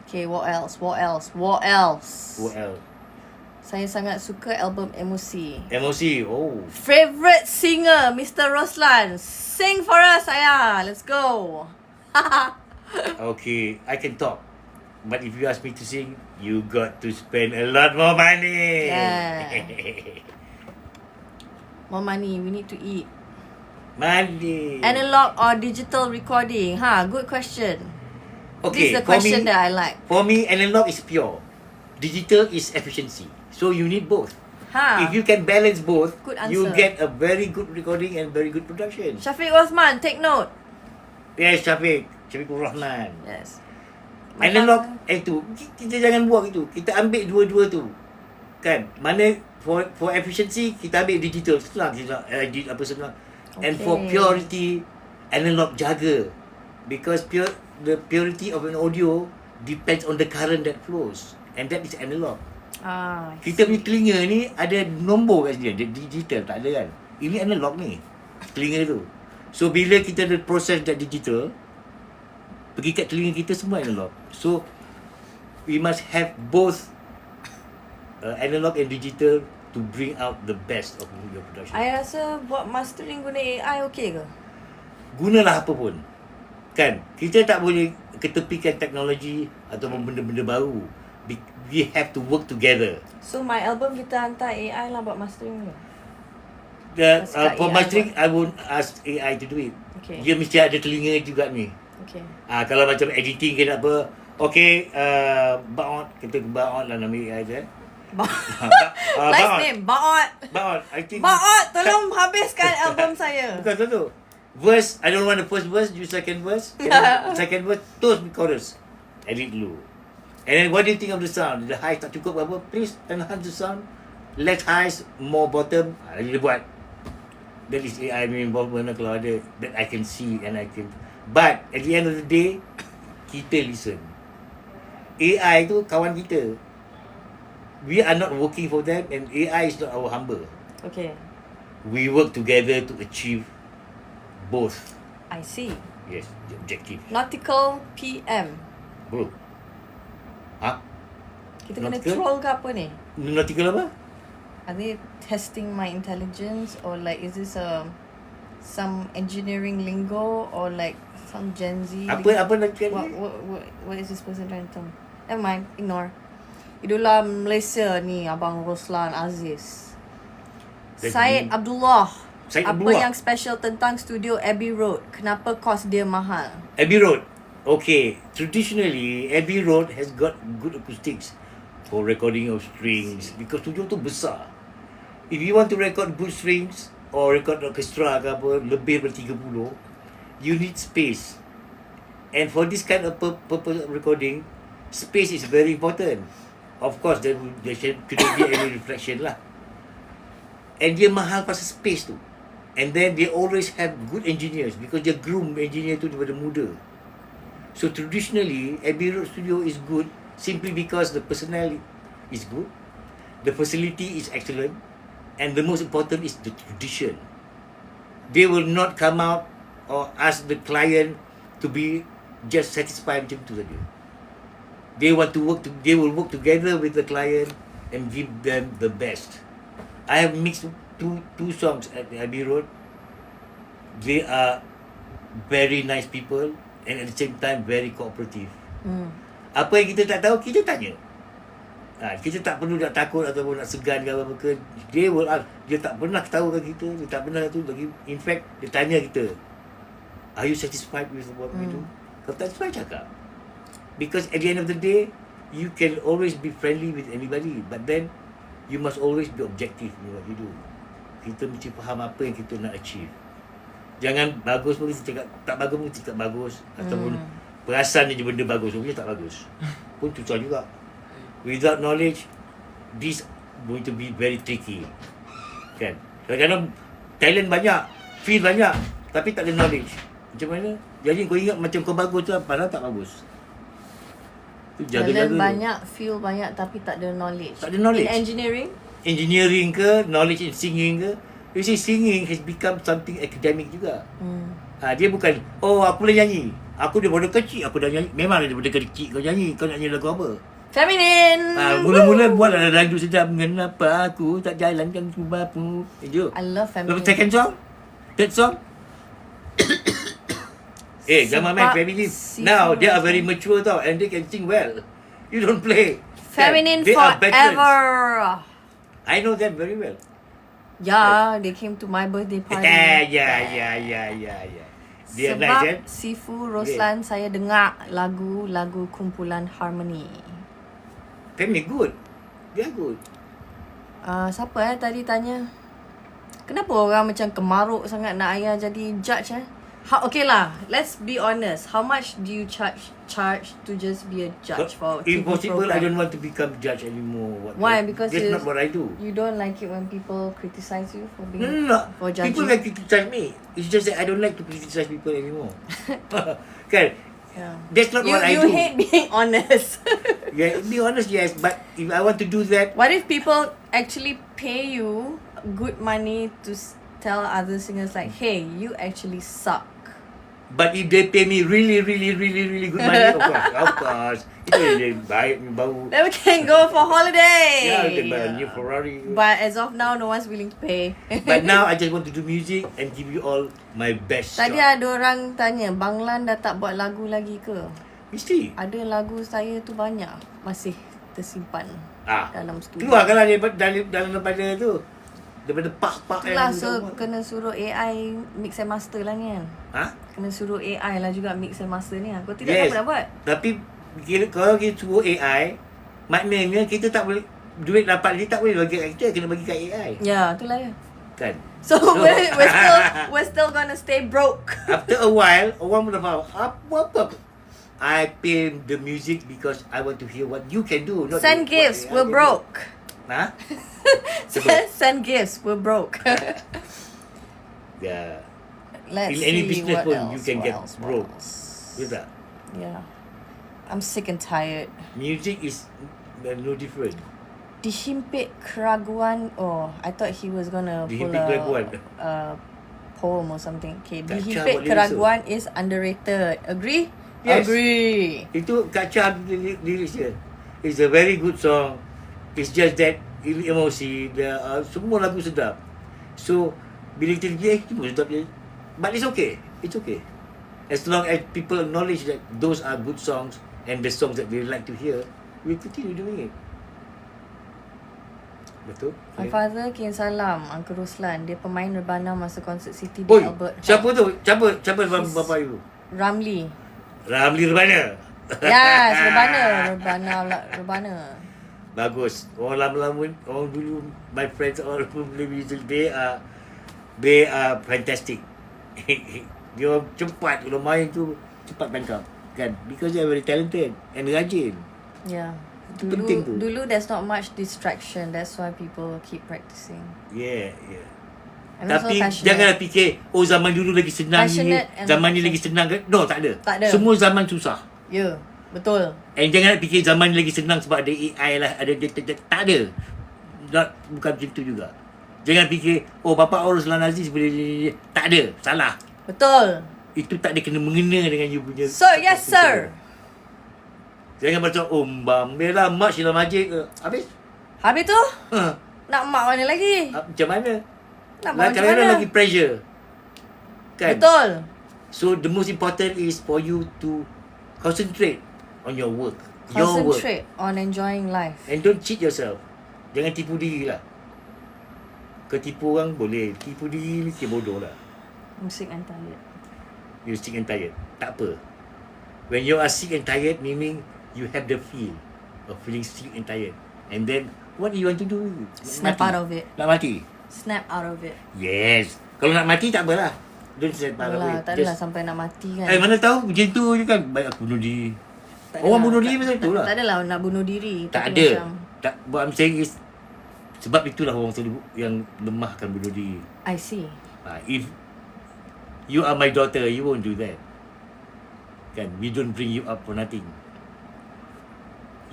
Speaker 1: Okay, what else? Saya sangat suka album Emosi.
Speaker 2: Oh.
Speaker 1: Favorite singer, Mr. Roslan. Sing for us, Ayah. Let's go.
Speaker 2: Okay, I can talk. But if you ask me to sing, you got to spend a lot more money.
Speaker 1: Yeah. More money, we need to eat.
Speaker 2: Money.
Speaker 1: Analog or digital recording? Good question.
Speaker 2: Okay,
Speaker 1: this is the question that I like.
Speaker 2: For me, analog is pure. Digital is efficiency. So you need both. If you can balance both, you get a very good recording and very good production.
Speaker 1: Syafiq Osman, take note.
Speaker 2: Yes, Syafiq Rahman.
Speaker 1: Yes.
Speaker 2: Analog itu kita jangan buang itu. Kita ambil dua-dua tu. Kan? Mana for efficiency kita ambil digital. Senang kita edit apa senang. Okay. And for purity, analog jaga. Because the purity of an audio depends on the current that flows. And that is analog. Kita punya telinga ni ada nombor kat sini. Dia digital tak ada kan. Ini analog ni. Telinga tu. So bila kita ada proses that digital, pergi kat telinga kita semua analog. So we must have both analog and digital to bring out the best of your production.
Speaker 1: I rasa buat mastering guna AI okey ke?
Speaker 2: Gunalah apa pun. Kan? Kita tak boleh ketepikan teknologi ataupun benda-benda baru. We have to work together.
Speaker 1: So my album kita hantar AI lah buat mastering ke?
Speaker 2: For mastering, I won't ask AI to do it.
Speaker 1: Okay.
Speaker 2: Dia mesti ada telinga juga ni.
Speaker 1: Okay.
Speaker 2: Kalau macam editing ke nak apa, okay, Baot, kita Baot lah nama AI je.
Speaker 1: Nice name, Baot.
Speaker 2: Baot, I think.
Speaker 1: Baot, tolong habiskan album saya.
Speaker 2: Bukan tu. Verse, I don't want the first verse, you second verse. Second verse, terus chorus. Edit dulu. And then what do you think of the sound? The high tak cukup apa? Please enhance the sound. Less highs, more bottom. Dia buat. That is AI involvement kalau ada. That I can see and I can. But at the end of the day, kita listen. AI tu kawan kita. We are not working for them and AI is not our humble.
Speaker 1: Okay.
Speaker 2: We work together to achieve both.
Speaker 1: I see.
Speaker 2: Yes, the objective.
Speaker 1: Nautical PM.
Speaker 2: Bro. Ha?
Speaker 1: Kita kena
Speaker 2: Nautical?
Speaker 1: troll ke apa ni?
Speaker 2: Nautical apa?
Speaker 1: Are they testing my intelligence or like is this some engineering lingo or like some Gen Z?
Speaker 2: Apa nautical ni?
Speaker 1: What is this person trying to tell me? Never mind, ignore. Idola Malaysia ni Abang Roslan Aziz. Syed Abdullah. Apa yang special tentang studio Abbey Road? Kenapa kos dia mahal?
Speaker 2: Abbey Road. Okay, traditionally Abbey Road has got good acoustics for recording of strings because studio tu besar. If you want to record good strings or record orchestra ke apa lebih dari 30, you need space. And for this kind of purpose of recording, space is very important. Of course, there couldn't be any reflection lah. And dia mahal pasal space tu. And then they always have good engineers because dia groom engineer tu daripada muda. So traditionally, Abbey Road Studio is good simply because the personnel is good, the facility is excellent, and the most important is the tradition. They will not come out or ask the client to be just satisfied macam tu saja. They want to work. They will work together with the client and give them the best. I have mixed two songs at Abbey Road. They are very nice people. And at the same time very cooperative. Apa yang kita tak tahu, kita tanya. Kita tak perlu nak takut ataupun nak segan ke apa ke. Dia will ask. Dia tak pernah tahu ke kita. Dia tak pernah tu lagi. In fact, dia tanya kita, are you satisfied with what we do? Kalau tak satisfied, cakap. Because at the end of the day, you can always be friendly with anybody. But then, you must always be objective in what you do. Kita mesti faham apa yang kita nak achieve. Jangan bagus pun kita cakap, tak bagus pun kita cakap bagus. Ataupun perasan je benda bagus, sebenarnya tak bagus. Pun susah juga. Without knowledge, this going to be very tricky. Kan? Kadang-kadang talent banyak, feel banyak, tapi tak ada knowledge. Macam mana? Jadi kau ingat macam kau bagus tu, padahal tak bagus. Tu jaga-jaga.
Speaker 1: Talent banyak, feel banyak tapi tak ada knowledge.
Speaker 2: Tak ada knowledge.
Speaker 1: In engineering?
Speaker 2: Engineering ke, knowledge in singing ke. You see, singing has become something academic juga. Dia bukan, aku boleh nyanyi. Aku daripada kecil, aku dah nyanyi. Memang daripada kecil kau nyanyi. Kau nak nyanyi lagu apa?
Speaker 1: Feminine!
Speaker 2: Mula-mula buatlah lagu sedap. Mengapa aku tak jalankan kubapu.
Speaker 1: I love feminine.
Speaker 2: Second song? Third song? Gamma Man, feminine. Now, they are very mature tau. And they can sing well. You don't play.
Speaker 1: Feminine
Speaker 2: they are
Speaker 1: forever.
Speaker 2: I know them very well.
Speaker 1: Yeah, they came to my birthday party.
Speaker 2: Yeah. Dia
Speaker 1: Sebab
Speaker 2: nice, kan?
Speaker 1: Sifu Roslan saya dengar lagu kumpulan Harmony.
Speaker 2: Family good. They are good.
Speaker 1: Siapa tadi tanya? Kenapa orang macam kemaruk sangat nak Ayah jadi judge Okay lah, let's be honest. How much do you charge to just be a judge for TV
Speaker 2: Impossible.
Speaker 1: program?
Speaker 2: I don't want to become judge anymore.
Speaker 1: Why? Because
Speaker 2: that's not what I do.
Speaker 1: You don't like it when people criticize you for being
Speaker 2: No.
Speaker 1: for judging.
Speaker 2: People like to criticize me. It's just that I don't like to criticize people anymore. Kan?
Speaker 1: Yeah.
Speaker 2: That's not what I do.
Speaker 1: You hate being honest.
Speaker 2: Yeah, be honest, yes. But if I want to do that,
Speaker 1: What if people actually pay you good money to tell other singers like, hey, you actually suck?
Speaker 2: but if they pay me really good money, of course. Itu dia baik bau.
Speaker 1: Then we can go for holiday.
Speaker 2: Yeah, they buy a new Ferrari.
Speaker 1: But as of now, no one's willing to pay.
Speaker 2: But now I just want to do music and give you all my best
Speaker 1: Tadi
Speaker 2: shot.
Speaker 1: ada orang tanya, Bang Lan dah tak buat lagu lagi ke?
Speaker 2: Mesti.
Speaker 1: Ada lagu saya tu banyak. Masih tersimpan dalam studio.
Speaker 2: Keluarkanlah daripada tu. Daripada part-part
Speaker 1: Itulah,
Speaker 2: yang
Speaker 1: so kena suruh AI mix and master lah ni kan. Kena suruh AI lah juga mix and master ni lah. Kau tidak
Speaker 2: yes.
Speaker 1: apa nak buat.
Speaker 2: Tapi kalau kita suruh AI, maknanya kita tak boleh, duit dapat ni tak boleh bagi kat kita, kena bagi kat AI.
Speaker 1: Ya, itulah ya.
Speaker 2: Kan?
Speaker 1: So we're still gonna stay broke.
Speaker 2: After a while, orang pun dah faham apa. I pay the music because I want to hear what you can do. Not
Speaker 1: Send gifts, we're broke. Send gifts, we're broke.
Speaker 2: Yeah.
Speaker 1: Let's
Speaker 2: In any
Speaker 1: see
Speaker 2: business
Speaker 1: what
Speaker 2: pun
Speaker 1: else,
Speaker 2: you can
Speaker 1: what
Speaker 2: get
Speaker 1: else, what
Speaker 2: broke.
Speaker 1: else.
Speaker 2: Betul tak?
Speaker 1: Yeah. I'm sick and tired.
Speaker 2: Music is no different.
Speaker 1: Dihimpit keraguan. Oh, I thought he was gonna pull
Speaker 2: Dihimpit keraguan.
Speaker 1: a poem or something. Okay,
Speaker 2: Kak Cha
Speaker 1: dihimpit
Speaker 2: buat
Speaker 1: keraguan is underrated. Agree?
Speaker 2: Yes.
Speaker 1: Agree.
Speaker 2: Itu Kak Cha lyrics dia. It's a very good song. It's just that emosi dia, semua lagu sedap. So bila kita fikir semua sedap je. But it's okay. It's okay. As long as people acknowledge that those are good songs and the songs that they like to hear, we continue doing it. Betul?
Speaker 1: My father kirim salam Uncle Roslan. Dia pemain rebana masa konsert City di
Speaker 2: Oi,
Speaker 1: Albert Hall.
Speaker 2: siapa tu? Siapa bapa you?
Speaker 1: Ramli.
Speaker 2: Ramli Rebana.
Speaker 1: Yes, rebana.
Speaker 2: Bagus. Orang lama-lama, orang dulu, my friends all play music, they are fantastic. Dia orang cepat, kalau main tu cepat tangkap, kan? Because they are very talented and rajin.
Speaker 1: Yeah.
Speaker 2: Penting tu.
Speaker 1: Dulu there's not much distraction. That's why people keep practicing.
Speaker 2: Yeah.
Speaker 1: I'm
Speaker 2: Tapi
Speaker 1: also passionate.
Speaker 2: janganlah fikir, zaman dulu lagi senang ni,
Speaker 1: Passionate and
Speaker 2: zaman ni lagi senang ke? No, tak ada.
Speaker 1: Tak ada.
Speaker 2: Semua zaman susah.
Speaker 1: Ya, betul.
Speaker 2: And jangan fikir zaman ni lagi senang sebab ada AI lah, ada tak ada. Bukan macam tu juga. Jangan fikir, bapa Roslan Aziz boleh, tak ada, salah.
Speaker 1: Betul.
Speaker 2: Itu tak ada kena mengena dengan you punya.
Speaker 1: Sir, yes sir.
Speaker 2: Jangan macam Mbak Mela mak Sheila Majid ke.
Speaker 1: Habis tu? Nak mak mana lagi?
Speaker 2: Macam mana?
Speaker 1: Nak mak macam
Speaker 2: Kadang-kadang
Speaker 1: mana?
Speaker 2: lagi pressure. Kan?
Speaker 1: Betul.
Speaker 2: So the most important is for you to concentrate on your work. Your work.
Speaker 1: Concentrate on enjoying life.
Speaker 2: And don't cheat yourself. Jangan tipu diri lah. Kau tipu orang boleh. Tipu diri ni bodoh lah.
Speaker 1: I'm sick and tired.
Speaker 2: You're sick and tired. Tak apa. When you are sick and tired, meaning you have the feel of feeling sick and tired. And then, what do you want to do?
Speaker 1: Snap out of it.
Speaker 2: Nak mati?
Speaker 1: Snap out of it.
Speaker 2: Yes. Kalau nak mati, tak apalah. Don't snap out of it.
Speaker 1: Tak adalah sampai nak mati kan.
Speaker 2: Mana tahu macam tu je kan. Baik aku bunuh diri. Orang bunuh diri macam tu lah.
Speaker 1: Tak adalah nak bunuh diri.
Speaker 2: Tak
Speaker 1: tapi
Speaker 2: ada.
Speaker 1: Macam,
Speaker 2: Tak, what I'm saying is, sebab itulah orang selalu yang lemah akan bunuh diri.
Speaker 1: I see.
Speaker 2: If you are my daughter, you won't do that. Kan? We don't bring you up for nothing.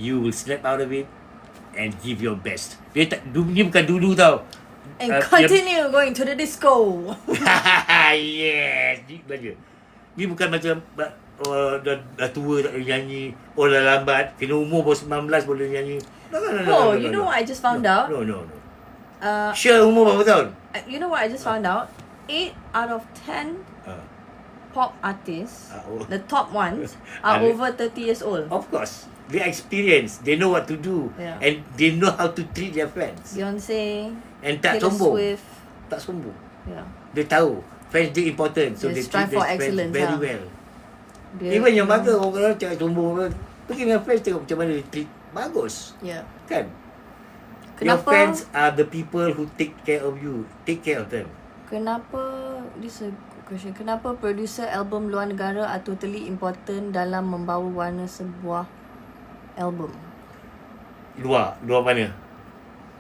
Speaker 2: You will snap out of it and give your best. Dia bukan dulu tau.
Speaker 1: And continue going to the disco.
Speaker 2: Yes. Dia bukan macam dah tua tak boleh nyanyi. Dah lambat. Kena umur baru 19 boleh nyanyi. No,
Speaker 1: You know what I just found out?
Speaker 2: No. Sure, umur berapa tahun?
Speaker 1: You know what I just found out? 8 out of 10 pop artists, the top ones, are over 30 years old.
Speaker 2: Of course. They experience. They know what to do.
Speaker 1: Yeah.
Speaker 2: And they know how to treat their fans.
Speaker 1: Beyonce,
Speaker 2: And tak
Speaker 1: Taylor
Speaker 2: sombong.
Speaker 1: Swift.
Speaker 2: Tak sombong.
Speaker 1: Yeah.
Speaker 2: Dia tahu. Fans dia important. So
Speaker 1: They
Speaker 2: they
Speaker 1: strive
Speaker 2: treat
Speaker 1: for
Speaker 2: their fans
Speaker 1: excellence,
Speaker 2: very
Speaker 1: lah.
Speaker 2: well.
Speaker 1: Dia,
Speaker 2: Even your mother, orang cakap sombong. Pergi dengan fans tengok macam mana dia treat. Bagus.
Speaker 1: Yeah.
Speaker 2: Kan? Your
Speaker 1: Kenapa?
Speaker 2: fans are the people who take care of you. Take care of them.
Speaker 1: Kenapa, this is a good question. Kenapa producer album luar negara are totally important dalam membawa warna sebuah album?
Speaker 2: Luar mana?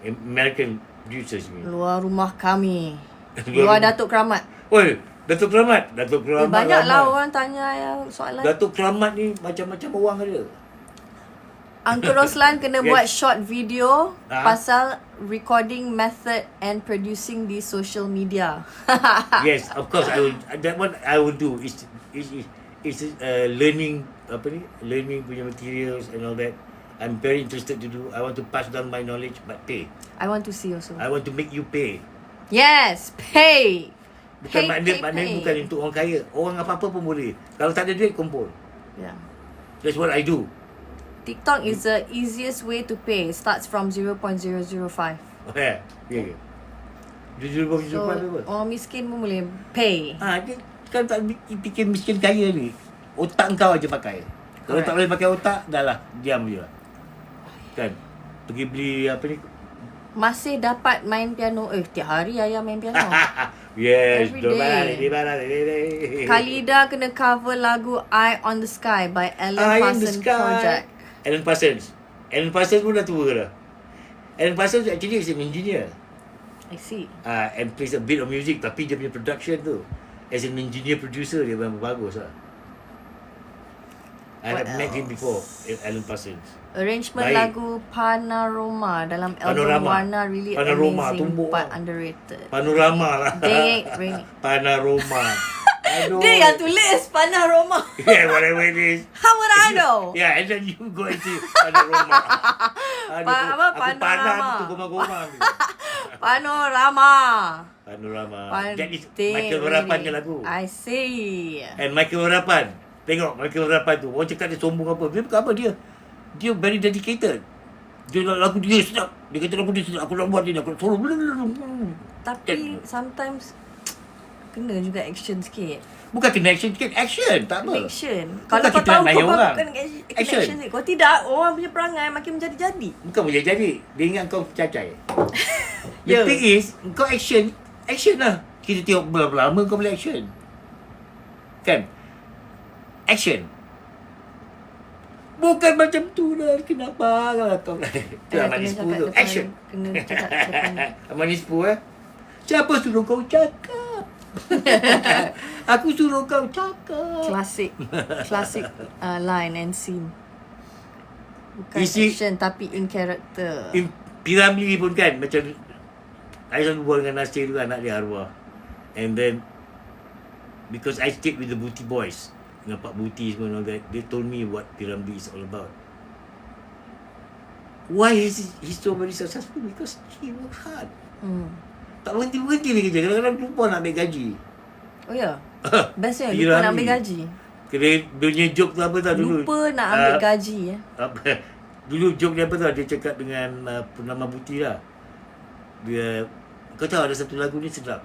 Speaker 2: American producers ni.
Speaker 1: Luar rumah kami. Luar Datuk Keramat.
Speaker 2: Oi, Datuk Keramat. Datuk Keramat.
Speaker 1: Banyaklah
Speaker 2: ramai.
Speaker 1: orang tanya soalan.
Speaker 2: Datuk Keramat ni macam-macam orang ada.
Speaker 1: Uncle Roslan kena
Speaker 2: Yes.
Speaker 1: buat short video
Speaker 2: Ah.
Speaker 1: pasal recording method and producing di social media.
Speaker 2: Yes, of course I will. That one I will do. It's learning learning punya materials and all that. I'm very interested to do. I want to pass down my knowledge, but pay.
Speaker 1: I want to see also.
Speaker 2: I want to make you pay.
Speaker 1: Yes, pay.
Speaker 2: Bukan
Speaker 1: Pay.
Speaker 2: maknanya bukan untuk orang kaya. Orang apa-apa pun boleh. Kalau tak ada duit, kumpul.
Speaker 1: Yeah.
Speaker 2: That's what I do.
Speaker 1: TikTok is the easiest way to pay. Starts from 0.005.
Speaker 2: Oh, ya. Ya ke? Jujur
Speaker 1: So,
Speaker 2: apa?
Speaker 1: orang miskin pun boleh pay.
Speaker 2: Dia kan tak fikir miskin kaya ni. Otak kau aja pakai. Kalau tak boleh pakai otak, dah lah. Diam je lah. Kan? Pergi beli apa ni?
Speaker 1: Masih dapat main piano. Tiap hari Ayah main piano.
Speaker 2: Yes.
Speaker 1: Every day. Khalida kena cover lagu Eye on the Sky by Alan Parsons Project.
Speaker 2: Alan Parsons pun dah tua dah. Alan Parsons actually is an engineer.
Speaker 1: I see.
Speaker 2: And plays a bit of music. Tapi dia punya production tu, as an engineer producer, dia memang bagus lah. I have met him before, Alan Parsons.
Speaker 1: Arrangement lagu Panorama dalam album Warna really amazing
Speaker 2: tumbuk
Speaker 1: but
Speaker 2: lah.
Speaker 1: underrated.
Speaker 2: Panorama lah. Panorama.
Speaker 1: Dia yang tulis Panorama.
Speaker 2: Yeah, whatever it is.
Speaker 1: How would I know?
Speaker 2: Yeah, and then you go and see Panorama.
Speaker 1: Apa?
Speaker 2: Aku panah tu gomang-gomang.
Speaker 1: Panorama.
Speaker 2: That is Michael Harapan je lagu.
Speaker 1: I see.
Speaker 2: And Michael Harapan. Tengok Michael Harapan tu. Orang cakap dia sombong apa. Dia bukan apa dia. Dia very dedicated. Dia nak lagu dia sedap. Dia kata lagu dia sedap. Aku nak buat dia. Aku nak suruh.
Speaker 1: Tapi sometimes kena juga action sikit.
Speaker 2: Bukan kena action sikit. Action. Tak apa.
Speaker 1: Action.
Speaker 2: Bukan
Speaker 1: Kalau kau
Speaker 2: kita
Speaker 1: tahu
Speaker 2: nak
Speaker 1: kau
Speaker 2: orang.
Speaker 1: kena action sikit. Kau tidak, orang punya perangai makin menjadi-jadi.
Speaker 2: Bukan boleh jadi. Dia ingat kau cacai. The
Speaker 1: Yeah.
Speaker 2: thing is, kau action. Action lah. Kita tengok berapa lama kau boleh action. Kan? Action. Bukan macam tu lah. Kenapa kau tu Manis Poo tu. Action.
Speaker 1: Kena cakap depan.
Speaker 2: Manis Poo Siapa suruh kau cakap? Aku suruh kau cakap.
Speaker 1: Classic line and scene. Bukan action tapi in character.
Speaker 2: Piramli pun kan macam I selalu buat dengan Nasir tu, anak dia arwah. And then because I stayed with the Booty Boys, dengan Pak Booty semua and all that, they told me what Piramli is all about. Why is he so very successful? Because he work hard. Tak berhenti-berhenti dia kerja. Kadang-kadang lupa nak ambil gaji.
Speaker 1: Oh ya? Bestnya lupa nak ambil gaji.
Speaker 2: Kena dunia joke tu apa tau dulu.
Speaker 1: Lupa nak ambil gaji ya.
Speaker 2: Dulu joke dia apa tau, dia cakap dengan Purnama Putih lah. Dia, kau tahu ada satu lagu ni sedap.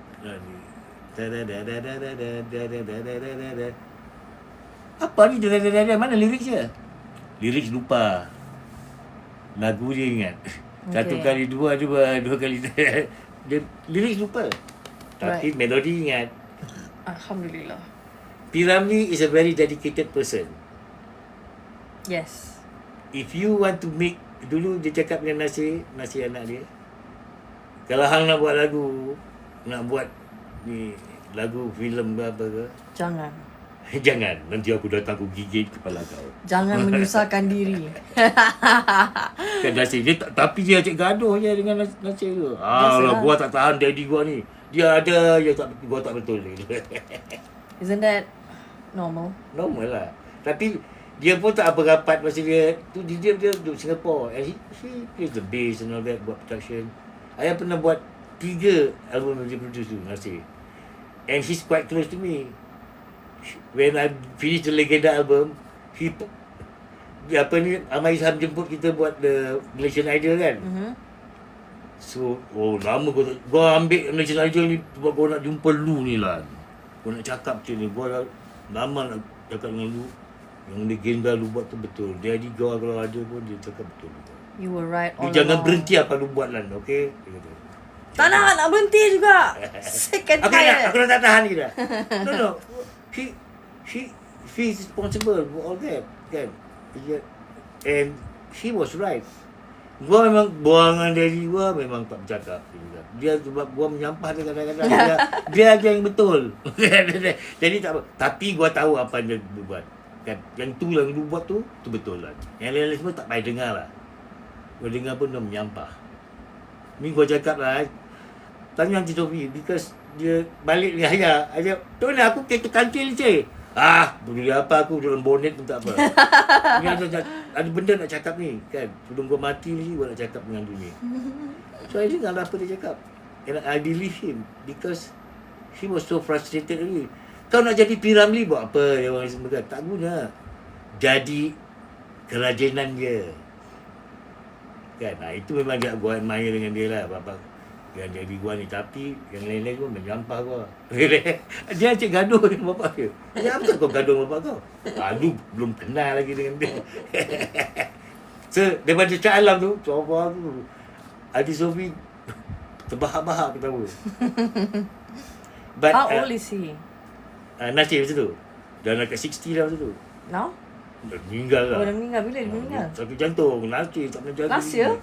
Speaker 2: Apa ni? Mana lirik dia? Lirik lupa. Lagu dia ingat. Satu kali dua kali dia lirik lupa. Tapi melodi ingat.
Speaker 1: Alhamdulillah.
Speaker 2: Piramli is a very dedicated person.
Speaker 1: Yes.
Speaker 2: If you want to make, dulu dia cakap dengan Nasir anak dia, kalau hang nak buat lagu, nak buat ni lagu filem apa ke,
Speaker 1: Jangan.
Speaker 2: nanti aku datang aku gigit kepala kau.
Speaker 1: Jangan menyusahkan diri.
Speaker 2: Kan Nasir dia tapi dia cik gaduh je dengan Nasir tu. Gua tak tahan daddy gua ni. Dia ada gua tak betul.
Speaker 1: Isn't that normal?
Speaker 2: Normal lah. Tapi dia pun tak apa rapat masa dia duduk Singapore. And he plays the bass and all that, buat production. Ayah pernah buat 3 album yang dia produce tu, Nasir. And he's quite close to me. When I finish the Legenda album, Ahmad Isham jemput kita buat the Malaysian Idol kan. So, lama gua ambil Malaysian Idol ni sebab gua nak jumpa lu ni lah. Gua nak cakap macam ni. Gua lama nak cakap dengan lu. Yang Legenda lu buat tu betul. Daddy gua kalau ada pun dia cakap betul.
Speaker 1: You were right all
Speaker 2: Lu jangan
Speaker 1: along.
Speaker 2: berhenti apa lu buat lah, okay?
Speaker 1: Tak nak berhenti juga. Second tired.
Speaker 2: Aku dah tak tahan ni dah. No. She is responsible for all that, kan? And she was right. Gua memang buangan dari gua memang tak bercakap. Dia sebab gua menyampah dia kadang-kadang. Dia aja yang betul. Jadi tak apa. Tapi gua tahu apa yang dia buat. Kan? Yang tu yang lu buat tu betul lah. Yang lain-lain semua tak payah dengar lah. Gua dengar pun dia menyampah. Ni gua cakap lah. Tanya Encik Sofi, because dia balik dengan Ayah. Ayah, tu ni aku kereta kancil je. Boleh apa aku dalam bonet pun tak apa. Ni ada benda nak cakap ni, kan. Sebelum gua mati ni, gua nak cakap dengan dunia. So, I dengar apa dia cakap. And I believe him because he was so frustrated already. Kau nak jadi Piramli buat apa? Dia orang semua kata, tak guna. Jadi kerajinan dia. Kan, itu memang dia gua admire dengan dia lah. Bapak yang jadi gua ni, tapi yang lain-lain pun menyampah gua. Dia cik gaduh dengan bapak dia. Ya, apa kau gaduh dengan bapak kau? Aduh, belum kenal lagi dengan dia. So, daripada cakap alam tu, coba tu, Aziz Sofi terbahak-bahak ketawa. But,
Speaker 1: How old is he?
Speaker 2: Nasib macam tu. Dah nak kat 60 dah macam tu.
Speaker 1: Now?
Speaker 2: Dah meninggal lah.
Speaker 1: Oh, dah meninggal. Bila dia meninggal?
Speaker 2: Sakit jantung. Nasib tak pernah jaga.
Speaker 1: Last year?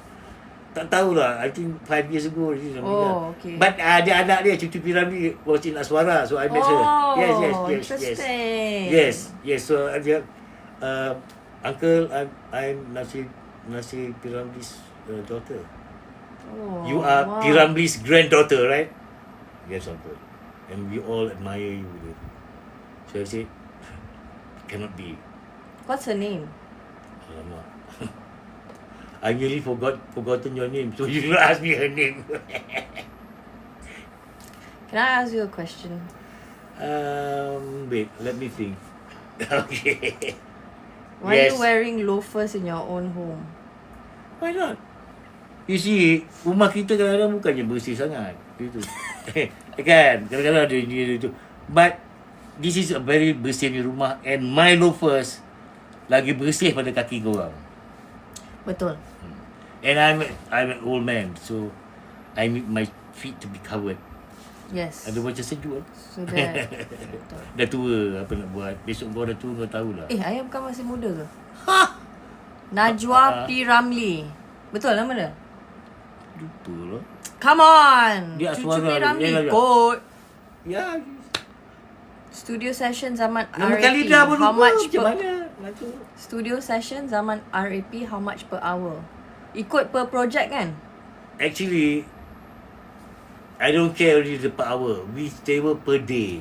Speaker 2: Tak tahulah. I think 5 years ago dia dah meninggal.
Speaker 1: Oh, okay.
Speaker 2: But dia anak dia, cucu Piramli, was in Aswara. So I met her.
Speaker 1: Oh,
Speaker 2: Yes.
Speaker 1: interesting.
Speaker 2: Yes. So dia, Uncle, I'm Nasib Piramli's daughter.
Speaker 1: Oh,
Speaker 2: You are
Speaker 1: wow.
Speaker 2: Piramli's granddaughter, right? Yes, uncle. And we all admire you. So I said, cannot be.
Speaker 1: What's her name?
Speaker 2: Alamak. I really forgotten your name, so you don't ask me her name.
Speaker 1: Can I ask you a question?
Speaker 2: Wait, let me think. Okay.
Speaker 1: Why are
Speaker 2: Yes.
Speaker 1: you wearing loafers in your own home?
Speaker 2: Why not? You see, rumah kita kadang-kadang bukannya bersih sangat. Gitu. Kan? Kadang-kadang ada ni tu. But this is a very bersih ni rumah, and my loafers lagi bersih pada kaki korang.
Speaker 1: Betul.
Speaker 2: And I'm an old man, so I need my feet to be covered.
Speaker 1: Yes.
Speaker 2: Ada macam sejuk.
Speaker 1: So that. Betul.
Speaker 2: Dah tua, apa nak buat. Besok kau dah tua, kau tahulah.
Speaker 1: Ayah bukan masih muda ke?
Speaker 2: Ha!
Speaker 1: Najwa P. Ramli. Betul nama dia?
Speaker 2: Lupa lah.
Speaker 1: Come on!
Speaker 2: Dia
Speaker 1: Cucu
Speaker 2: Aswara
Speaker 1: P.
Speaker 2: tu.
Speaker 1: Ramli,
Speaker 2: Ya.
Speaker 1: kot.
Speaker 2: Ya.
Speaker 1: Studio session zaman
Speaker 2: Nama
Speaker 1: RAP.
Speaker 2: kali dah pun
Speaker 1: How
Speaker 2: lupa.
Speaker 1: much
Speaker 2: Macam
Speaker 1: per...
Speaker 2: mana? Nanti.
Speaker 1: Studio session zaman RAP, how much per hour? Ikut per project kan?
Speaker 2: Actually, I don't care already the per hour. We stable per day.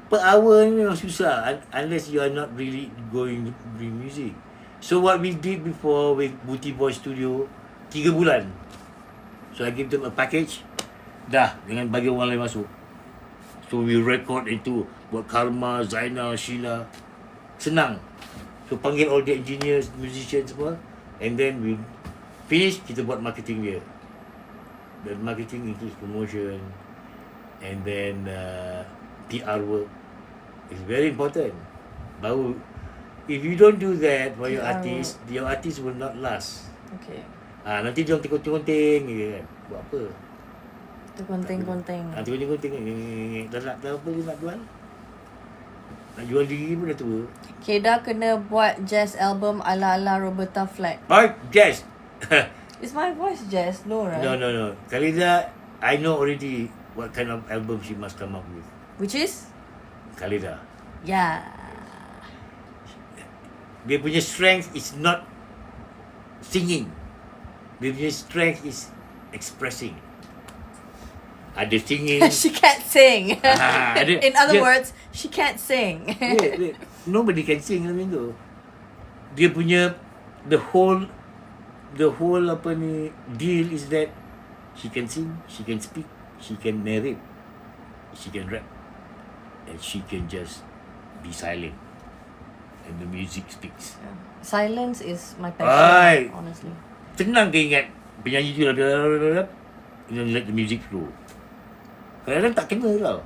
Speaker 2: Per hour ni memang susah unless you are not really going to bring music. So what we did before with Booty Boy Studio, 3 bulan. So I give them a package. Dah, dengan bagi orang lain masuk. So we record itu. Buat Karma, Zaina, Sheila. Senang. So panggil all the engineers, musicians semua. And then we finish, kita buat marketing dia. The marketing includes promotion. And then PR work. It's very important. Baru, if you don't do that for your
Speaker 1: PR
Speaker 2: artist, your artist will not last.
Speaker 1: Okay.
Speaker 2: Nanti dia orang tekong-tekong je kan. Buat apa?
Speaker 1: Itu konting-konting.
Speaker 2: Tekong-tekong. Tak nak tahu apa dia nak jual. Nak jual diri pun dah tua.
Speaker 1: Kedah kena buat jazz album ala-ala Roberta Flack.
Speaker 2: Alright, Jazz.
Speaker 1: Is my voice jazz? No, right?
Speaker 2: No. Khalida, I know already what kind of album she must come up with.
Speaker 1: Which is?
Speaker 2: Khalida.
Speaker 1: Yeah.
Speaker 2: Dia punya strength is not singing. Dia punya strength is expressing. Ada singing.
Speaker 1: She can't sing.
Speaker 2: Ada,
Speaker 1: In other
Speaker 2: dia,
Speaker 1: words, she can't sing.
Speaker 2: wait. Nobody can sing dalam tu. Dia punya the whole apa ni deal is that she can sing, she can speak, she can narrate, she can rap, and she can just be silent, and the music speaks.
Speaker 1: Silence is my passion,
Speaker 2: Right.
Speaker 1: honestly.
Speaker 2: Senang ke ingat penyanyi tu lah, and then let the music flow. Kadang-kadang tak kena tau.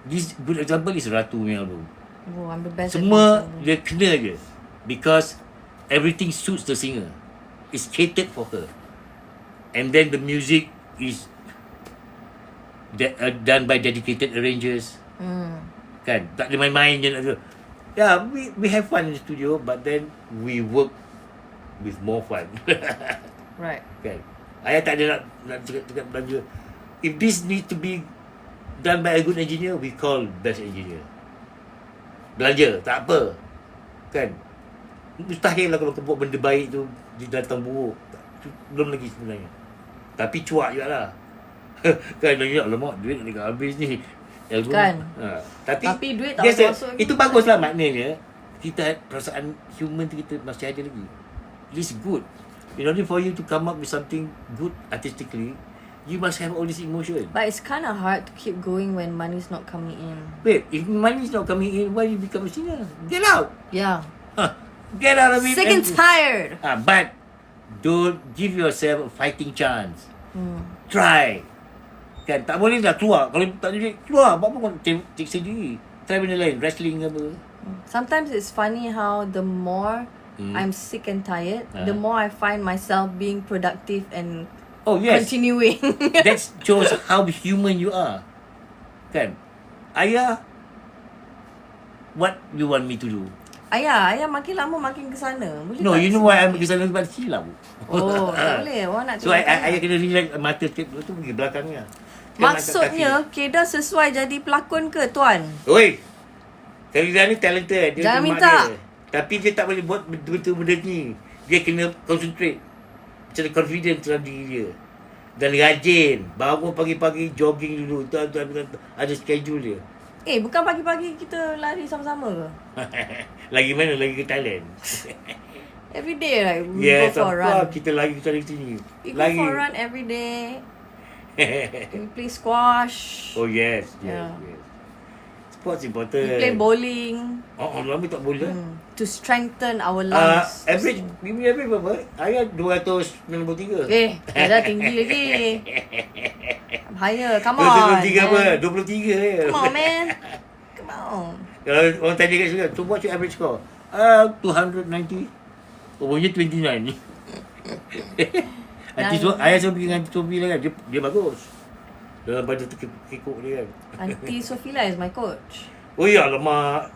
Speaker 2: This good example is Ratu punya album.
Speaker 1: Oh, I'm the best. at
Speaker 2: Semua
Speaker 1: this.
Speaker 2: dia kena je. Because everything suits the singer. It's catered for her. And then the music is done by dedicated arrangers. Kan? Tak ada main-main je nak tu. Yeah, we have fun in the studio, but then we work with more fun.
Speaker 1: Right.
Speaker 2: Kan? Ayah tak ada nak cakap belanja. If this need to be done by a good engineer, we call best engineer. Belanja, tak apa. Kan? Mustahil lah kalau kau buat benda baik tu dia datang buruk. Belum lagi sebenarnya. Tapi cuak juga lah. Kan? Alamak, duit nak habis ni. Album.
Speaker 1: Kan?
Speaker 2: Tapi
Speaker 1: duit tak masuk.
Speaker 2: itu baguslah maknanya. Kita perasaan human kita masih ada lagi. It's good. In order for you to come up with something good artistically, You must have all this emotion.
Speaker 1: But it's kind of hard to keep going when money's not coming in.
Speaker 2: Wait, if money is not coming in, why you become a singer? Get out!
Speaker 1: Yeah.
Speaker 2: Get out of it.
Speaker 1: Sick and tired.
Speaker 2: But don't give yourself a fighting chance. Try. Kan, tak boleh dah keluar. Kalau tak boleh keluar, apa kau cek sendiri. Try benda lain, wrestling ke apa.
Speaker 1: Sometimes it's funny how the more I'm sick and tired, the more I find myself being productive and continuing.
Speaker 2: That shows how human you are. Kan? Ayah, what you want me to do?
Speaker 1: Ayah makin lama makin ke sana. Boleh
Speaker 2: No,
Speaker 1: tak
Speaker 2: you know why I'm pergi sana sebab silam.
Speaker 1: Oh, tak boleh. Orang nak
Speaker 2: So, ayah kena relax mata sikit. Lepas tu pergi belakangnya.
Speaker 1: Maksudnya, Kedah sesuai jadi pelakon ke, Tuan?
Speaker 2: Oi! Kedah ni talented. Dia
Speaker 1: Jangan
Speaker 2: mak
Speaker 1: minta.
Speaker 2: dia. Tapi dia tak boleh buat betul-betul benda ni. Dia kena concentrate. Macam confident dalam diri dia. Dan rajin. Bangun pagi-pagi, jogging dulu. Ada schedule dia.
Speaker 1: Bukan pagi-pagi kita lari sama-sama ke?
Speaker 2: Lagi mana? Lagi ke Thailand?
Speaker 1: Every day, like, we
Speaker 2: Yes,
Speaker 1: go for a run.
Speaker 2: kita lagi ke sini.
Speaker 1: We go for a run every day. We play squash.
Speaker 2: Oh, yes.
Speaker 1: Yeah.
Speaker 2: Sports important.
Speaker 1: We play bowling.
Speaker 2: Lama tak bola.
Speaker 1: To strengthen our lungs.
Speaker 2: Average berapa? Ayah 293.
Speaker 1: Dah tinggi lagi. I'm higher. Come on.
Speaker 2: 23 apa? 23 je.
Speaker 1: Come on, man. Come on.
Speaker 2: Kalau orang tanya kat saya, so what's your average score? 290. Oh, punya 29. Ayah selalu pergi dengan Aunty Sophie lah kan. Dia bagus. Dalam pada kekok dia kan.
Speaker 1: Aunty Sofila is my coach.
Speaker 2: Oh ya, alamak.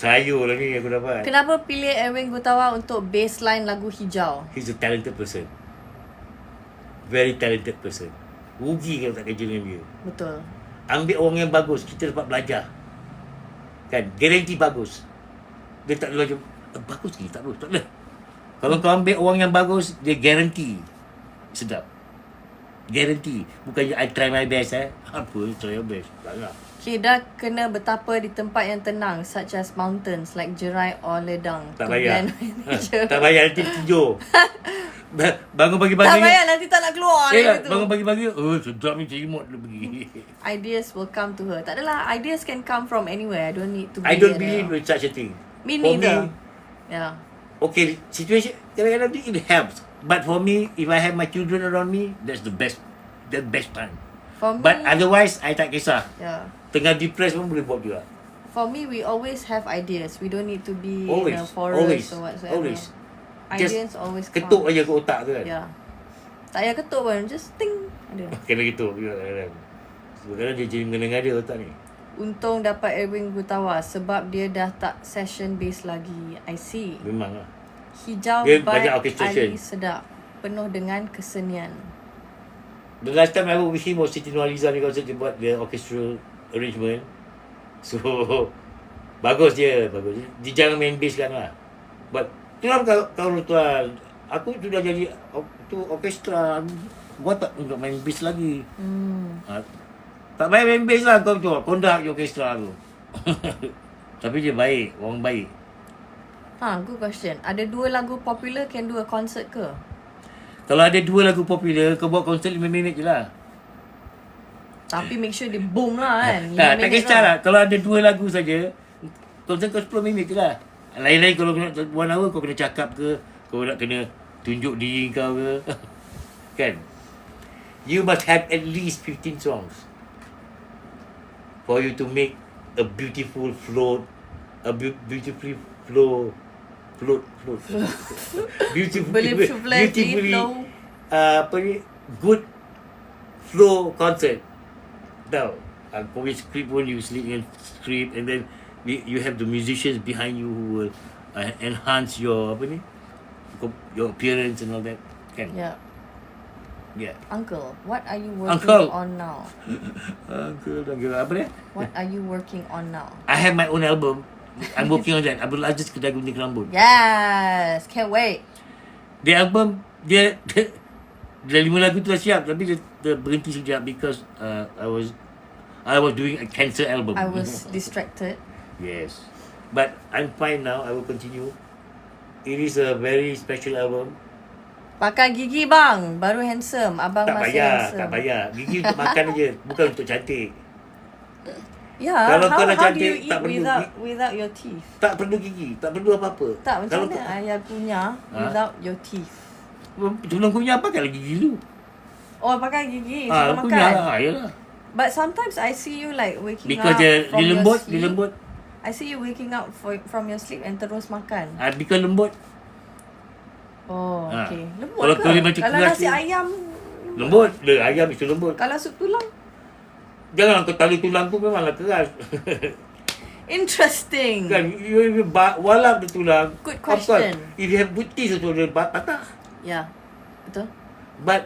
Speaker 2: Sayur lah ni aku dapat.
Speaker 1: Kenapa pilih Erwin Gutawa untuk bassline lagu Hijau?
Speaker 2: He's a talented person. Very talented person. Rugi kalau tak kerja dengan dia.
Speaker 1: Betul.
Speaker 2: Ambil orang yang bagus, kita dapat belajar. Kan? Garanti bagus. Dia tak ada macam, bagus ke? Tak bagus. Tak boleh. Kalau kau ambil orang yang bagus, dia garanti. Sedap. Garanti. Bukannya I try my best Apa try your best? Tak nak.
Speaker 1: Kedah kena betapa di tempat yang tenang such as mountains like Jerai or Ledang.
Speaker 2: Tak payah. Tak payah nanti tidur. Bangun pagi-pagi.
Speaker 1: Tak payah nanti tak nak keluar.
Speaker 2: Bangun pagi-pagi. Sedap ni cerimut dia pergi.
Speaker 1: Ideas will come to her. Tak adalah. Ideas can come from anywhere. I don't need to be
Speaker 2: I don't believe in such a thing.
Speaker 1: Me neither. Yeah.
Speaker 2: Okay, situation kadang-kadang it helps. But for me, if I have my children around me, that's the best time.
Speaker 1: For me,
Speaker 2: But otherwise, I tak kisah.
Speaker 1: yeah.
Speaker 2: Tengah depressed pun boleh buat juga.
Speaker 1: For me, we always have ideas. We don't need to be
Speaker 2: Always.
Speaker 1: in a forest
Speaker 2: Always.
Speaker 1: or whatsoever.
Speaker 2: Always.
Speaker 1: Ideas always come.
Speaker 2: Ketuk aja ke otak tu kan.
Speaker 1: Yeah. Tak payah ketuk pun. Just ting. Ada.
Speaker 2: Kena ketuk juga kadang-kadang. Sebab kadang dia jadi mengena-ngada otak ni.
Speaker 1: Untung dapat Erwin Gutawa sebab dia dah tak session base lagi. I see.
Speaker 2: Memang lah.
Speaker 1: Hijau
Speaker 2: Dia
Speaker 1: by
Speaker 2: banyak orchestration.
Speaker 1: Ali Sedap. Penuh dengan kesenian.
Speaker 2: The last time I work with him was Siti Nurhaliza ni concert dia buat the orchestral arrangement. So, bagus dia. Dia jangan main bass kan lah. But, kenapa kau tuan? Aku sudah jadi tu orkestra. Gua tak untuk main bass lagi. Tak payah main bass lah kau tu. Kondak je orkestra tu. Tapi dia baik. Orang baik.
Speaker 1: Good question. Ada 2 lagu popular can do a concert ke?
Speaker 2: Kalau ada 2 lagu popular, kau buat konsert 5 minit je lah.
Speaker 1: Tapi make sure dia boom lah kan.
Speaker 2: Tak kisahlah. Kalau ada 2 lagu saja, konsert kau 10 minit je lah. Lain-lain kalau nak 1 hour, kau kena cakap ke, kau nak kena tunjuk diri kau ke. Kan? You must have at least 15 songs for you to make a beautiful float, beautifully float. Beautifully good flow concert. Now, always script when you sleep in script, and then you have the musicians behind you who will enhance your appearance and all that. Kan?
Speaker 1: Yeah.
Speaker 2: Yeah.
Speaker 1: Uncle, what are you working on now?
Speaker 2: Uncle, apa dia?
Speaker 1: What are you working on now?
Speaker 2: I have my own album. I'm working on that. Abdul Aziz Kedai Gunting Rambut.
Speaker 1: Yes, can't wait.
Speaker 2: The album dia 5 lagu tu dah siap, tapi dia berhenti sekejap because I was doing a cancer album.
Speaker 1: I was distracted.
Speaker 2: Yes, but I'm fine now. I will continue. It is a very special album.
Speaker 1: Pakai gigi bang, baru handsome. Abang
Speaker 2: Tak
Speaker 1: masih
Speaker 2: payah,
Speaker 1: handsome.
Speaker 2: tak payah. Gigi untuk makan aja, bukan untuk cantik.
Speaker 1: Yeah,
Speaker 2: Kalau kau dah
Speaker 1: how do
Speaker 2: cantik,
Speaker 1: you eat
Speaker 2: tak perlu
Speaker 1: without your teeth?
Speaker 2: Tak perlu gigi, tak perlu apa-apa.
Speaker 1: Tak, macam
Speaker 2: Kalau
Speaker 1: mana ayah kunyah without your teeth?
Speaker 2: tulang kunyah pakai gigi lu.
Speaker 1: Oh, pakai gigi sebelum makan.
Speaker 2: Kunyah lah, yalah.
Speaker 1: But sometimes I see you like waking
Speaker 2: Because
Speaker 1: up from
Speaker 2: dia
Speaker 1: your
Speaker 2: lembut,
Speaker 1: sleep.
Speaker 2: dia lembut.
Speaker 1: I see you waking up from your sleep and terus makan.
Speaker 2: Because lembut.
Speaker 1: Oh, okay. Lembut
Speaker 2: Kalau
Speaker 1: ke?
Speaker 2: kau dia macam
Speaker 1: Kalau
Speaker 2: keras
Speaker 1: nasi
Speaker 2: dia.
Speaker 1: ayam
Speaker 2: Lembut. Dia ayam itu lembut.
Speaker 1: Kalau sup tulang?
Speaker 2: Jangan kau tarik tulang tu memanglah keras.
Speaker 1: Interesting.
Speaker 2: Kan, you walap the tulang.
Speaker 1: Good
Speaker 2: of course,
Speaker 1: question.
Speaker 2: if you have good teeth also, dia patah.
Speaker 1: Ya, betul.
Speaker 2: But,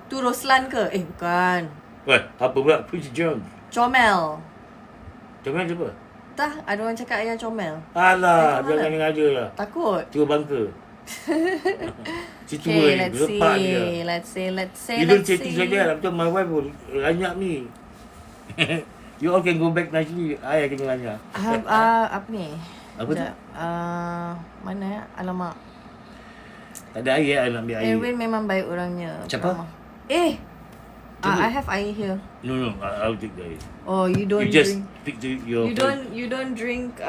Speaker 1: Tu Roslan ke? Bukan.
Speaker 2: apa pula? Puji John.
Speaker 1: Comel.
Speaker 2: Macam mana siapa?
Speaker 1: Tah, ada orang cakap ayah comel.
Speaker 2: Alah,
Speaker 1: Macam
Speaker 2: jangan
Speaker 1: mana?
Speaker 2: dengar lah.
Speaker 1: Takut.
Speaker 2: Tua bangka. Si tua
Speaker 1: Okay,
Speaker 2: ni,
Speaker 1: let's
Speaker 2: lepak dia.
Speaker 1: see. Let's
Speaker 2: You don't say things like that. Macam my wife pun ranyak ni. You all can go back nicely. I kena ranyak.
Speaker 1: Apa ni?
Speaker 2: Apa tu?
Speaker 1: Mana ya? Alamak.
Speaker 2: Tak ada air, I nak ambil air.
Speaker 1: Erwin memang baik orangnya.
Speaker 2: Siapa?
Speaker 1: Ramah. I have air here.
Speaker 2: No, I'll take the air.
Speaker 1: Oh, you don't
Speaker 2: You just
Speaker 1: drink.
Speaker 2: pick your...
Speaker 1: You don't drink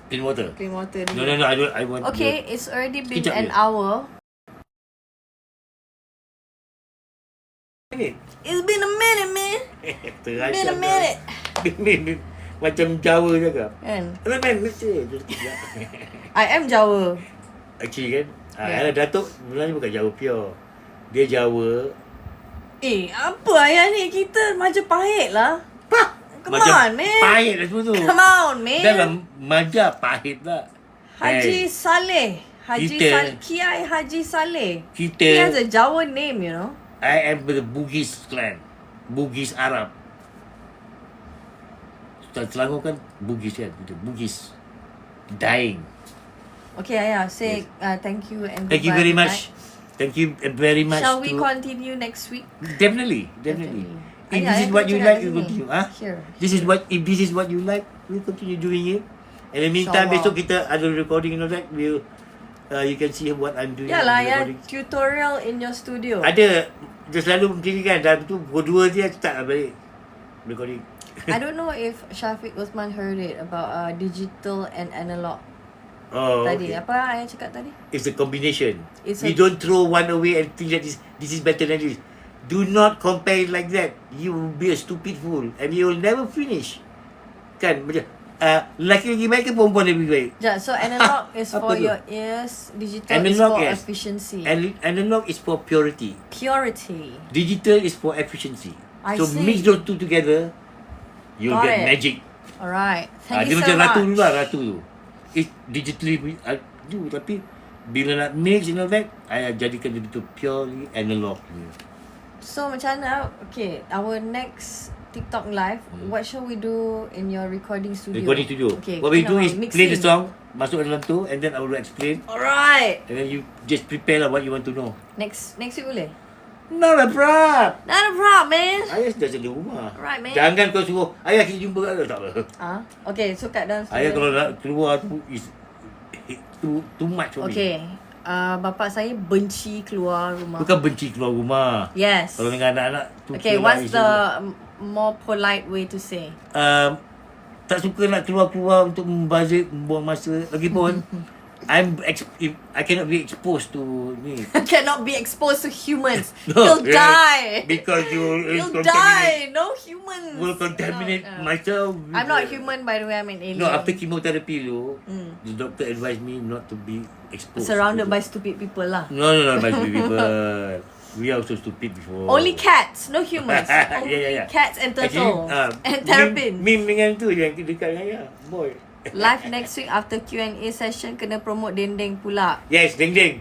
Speaker 2: clean water.
Speaker 1: clean water.
Speaker 2: No, I want...
Speaker 1: Okay, it's already been
Speaker 2: Sekejap
Speaker 1: an
Speaker 2: je.
Speaker 1: hour. It's been a minute, man.
Speaker 2: Terasa
Speaker 1: Been a minute.
Speaker 2: Macam Jawa cakap.
Speaker 1: Kan?
Speaker 2: Man,
Speaker 1: I am Jawa.
Speaker 2: Actually kan,
Speaker 1: Yeah.
Speaker 2: Datuk sebenarnya bukan Jawa pure. Dia Jawa.
Speaker 1: Apa ayah ni? Kita Majapahit lah. Come
Speaker 2: Macam
Speaker 1: on, man.
Speaker 2: pahit lah semua tu.
Speaker 1: Come on, man.
Speaker 2: Dalam Maja pahit lah.
Speaker 1: Haji
Speaker 2: Hey,
Speaker 1: Saleh.
Speaker 2: Kita-
Speaker 1: Kiai Haji Saleh.
Speaker 2: Kita-
Speaker 1: He has a Jawa name, you know.
Speaker 2: I am the Bugis clan. Bugis Arab. Selangor kan Bugis kan. Bugis. Dying.
Speaker 1: Okay, ayah, say thank you and
Speaker 2: Thank you
Speaker 1: goodbye,
Speaker 2: very
Speaker 1: good
Speaker 2: much. Thank you very much.
Speaker 1: Shall we
Speaker 2: to-
Speaker 1: continue next week?
Speaker 2: Definitely. If
Speaker 1: Ayah,
Speaker 2: this is
Speaker 1: ayah
Speaker 2: what
Speaker 1: kena
Speaker 2: you
Speaker 1: cakap
Speaker 2: like,
Speaker 1: kat
Speaker 2: you
Speaker 1: sini.
Speaker 2: continue.
Speaker 1: Here.
Speaker 2: If this is what you like, we continue doing it. And in the meantime,
Speaker 1: InsyaAllah.
Speaker 2: besok kita ada recording and all that. We'll, you can see what I'm doing.
Speaker 1: Yalah,
Speaker 2: in the
Speaker 1: ya,
Speaker 2: recording.
Speaker 1: tutorial in your studio.
Speaker 2: Ada. Dia selalu begini kan. Dan tu pukul 2 dia start lah balik recording.
Speaker 1: I don't know if Syafiq Osman heard it about digital and analog
Speaker 2: Oh,
Speaker 1: tadi.
Speaker 2: okay.
Speaker 1: Apa ayah cakap tadi?
Speaker 2: It's a combination.
Speaker 1: It's
Speaker 2: We
Speaker 1: a-
Speaker 2: don't throw one away and think that this is better than this. Do not compare it like that. You will be a stupid fool. And you will never finish. Kan? Macam, lelaki lagi baik ke perempuan lebih baik?
Speaker 1: Yeah, so analog is
Speaker 2: Apa
Speaker 1: for
Speaker 2: tu?
Speaker 1: your ears, digital
Speaker 2: Analog,
Speaker 1: is for
Speaker 2: yes.
Speaker 1: efficiency.
Speaker 2: Analog is for purity.
Speaker 1: Purity.
Speaker 2: Digital is for efficiency.
Speaker 1: I
Speaker 2: So
Speaker 1: see.
Speaker 2: mix those two together, you'll
Speaker 1: Got
Speaker 2: get
Speaker 1: it.
Speaker 2: magic.
Speaker 1: Alright. Thank
Speaker 2: Dia
Speaker 1: you so
Speaker 2: macam ratu
Speaker 1: much.
Speaker 2: tu lah, ratu tu. It's digitally tapi bila nak mix and all that, I jadikan dia betul purely analog.
Speaker 1: So macam mana? Okay, our next TikTok live, what shall we do in your recording studio?
Speaker 2: Recording studio.
Speaker 1: Okay.
Speaker 2: What we do
Speaker 1: now
Speaker 2: is
Speaker 1: mixing.
Speaker 2: play the song, masuk dalam tu, and then I will explain,
Speaker 1: Alright.
Speaker 2: and then you just prepare lah what you want to know.
Speaker 1: Next week boleh?
Speaker 2: Not a problem.
Speaker 1: Not a problem, man.
Speaker 2: Ayah sudah sedia rumah.
Speaker 1: Alright, man.
Speaker 2: Jangan kau suruh, ayah kita jumpa kat tak apa.
Speaker 1: Okay, so kat dalam
Speaker 2: Ayah
Speaker 1: studio.
Speaker 2: kalau nak keluar tu is too much for me.
Speaker 1: Okay. Bapak saya benci keluar rumah.
Speaker 2: Bukan benci keluar rumah.
Speaker 1: Yes.
Speaker 2: Kalau dengan anak-anak tu
Speaker 1: Okay,
Speaker 2: keluar
Speaker 1: what's
Speaker 2: is-
Speaker 1: the more polite way to say?
Speaker 2: tak suka nak keluar-keluar untuk membazir, membuang masa. Lagipun if I cannot be exposed to ni.
Speaker 1: Cannot be exposed to humans.
Speaker 2: No,
Speaker 1: You'll
Speaker 2: yeah,
Speaker 1: die.
Speaker 2: Because
Speaker 1: You'll
Speaker 2: will
Speaker 1: die. No humans.
Speaker 2: contaminate
Speaker 1: No.
Speaker 2: myself. with
Speaker 1: I'm not
Speaker 2: the-
Speaker 1: human, by the way. I'm an alien.
Speaker 2: No, after chemotherapy tu, the doctor advised me not to be exposed.
Speaker 1: Surrounded by stupid people lah.
Speaker 2: No, by stupid people. We are also stupid before.
Speaker 1: Only cats, no humans. Only
Speaker 2: Yeah.
Speaker 1: cats and turtle.
Speaker 2: Actually,
Speaker 1: and terrapin.
Speaker 2: meme dengan tu yang dekat dengan ayah. Boy.
Speaker 1: Live next week after Q&A session kena promote dendeng pula.
Speaker 2: Yes, deng.
Speaker 1: Deng.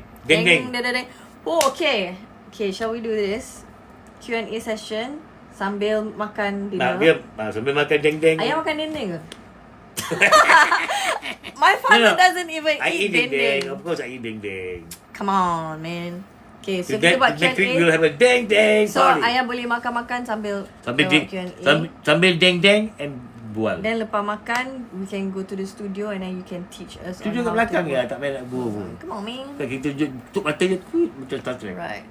Speaker 1: Oh, okay. Okay, shall we do this? Q&A session sambil makan dinner.
Speaker 2: Dia sambil makan deng.
Speaker 1: Ayah makan dendeng ke? My father doesn't even
Speaker 2: I
Speaker 1: eat
Speaker 2: eat
Speaker 1: dendeng.
Speaker 2: Of course I eat deng.
Speaker 1: Come on, man. Okay, so
Speaker 2: So
Speaker 1: kita buat
Speaker 2: next week we'll
Speaker 1: Q&A.
Speaker 2: have a deng
Speaker 1: So
Speaker 2: party.
Speaker 1: ayah boleh makan-makan sambil
Speaker 2: Sambil
Speaker 1: tengok
Speaker 2: deng,
Speaker 1: Q&A.
Speaker 2: sambil deng and bual.
Speaker 1: Then lepas makan, we can go to the studio and then you can teach us
Speaker 2: Studio kat
Speaker 1: on how
Speaker 2: belakang
Speaker 1: to
Speaker 2: ya,
Speaker 1: work.
Speaker 2: tak payah nak bual pun.
Speaker 1: Come on, man.
Speaker 2: Kan kita tutup mata je, macam Star Trek.
Speaker 1: Right.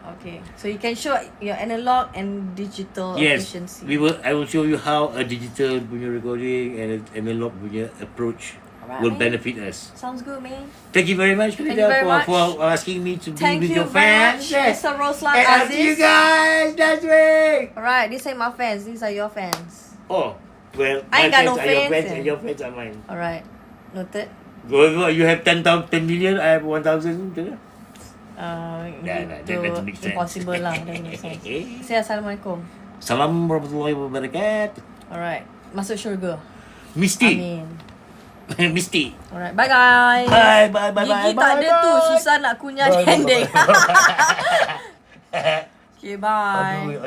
Speaker 1: Okay. So you can show your analog and digital
Speaker 2: Yes,
Speaker 1: efficiency.
Speaker 2: I will show you how a digital punya recording and an analog punya approach
Speaker 1: Alright,
Speaker 2: will
Speaker 1: man.
Speaker 2: benefit us.
Speaker 1: Sounds good, man.
Speaker 2: Thank you very much,
Speaker 1: Thank
Speaker 2: Frida,
Speaker 1: you very much.
Speaker 2: for asking me to be
Speaker 1: Thank
Speaker 2: with
Speaker 1: you
Speaker 2: your
Speaker 1: very
Speaker 2: fans.
Speaker 1: much, Mr. Roslan,
Speaker 2: And I'll see you
Speaker 1: Aziz.
Speaker 2: guys next week.
Speaker 1: Alright, these ain't my fans. These are your fans.
Speaker 2: Oh, well,
Speaker 1: I ain't
Speaker 2: my
Speaker 1: got no
Speaker 2: fans are your
Speaker 1: fans,
Speaker 2: fans
Speaker 1: eh.
Speaker 2: and your fans are mine.
Speaker 1: Alright. Noted.
Speaker 2: You have 10 million, I have 1,000. Macam mana? that doesn't make sense.
Speaker 1: Impossible lah. Doesn't make sense. Say Assalamualaikum.
Speaker 2: Salam warahmatullahi wabarakatuh.
Speaker 1: Alright. Masuk syurga.
Speaker 2: Misti.
Speaker 1: Amin.
Speaker 2: Misti.
Speaker 1: Alright. Bye guys.
Speaker 2: Bye.
Speaker 1: Gigi tak ada tu. Susah nak kunyah dendeng. Okay, bye.
Speaker 2: Aduh,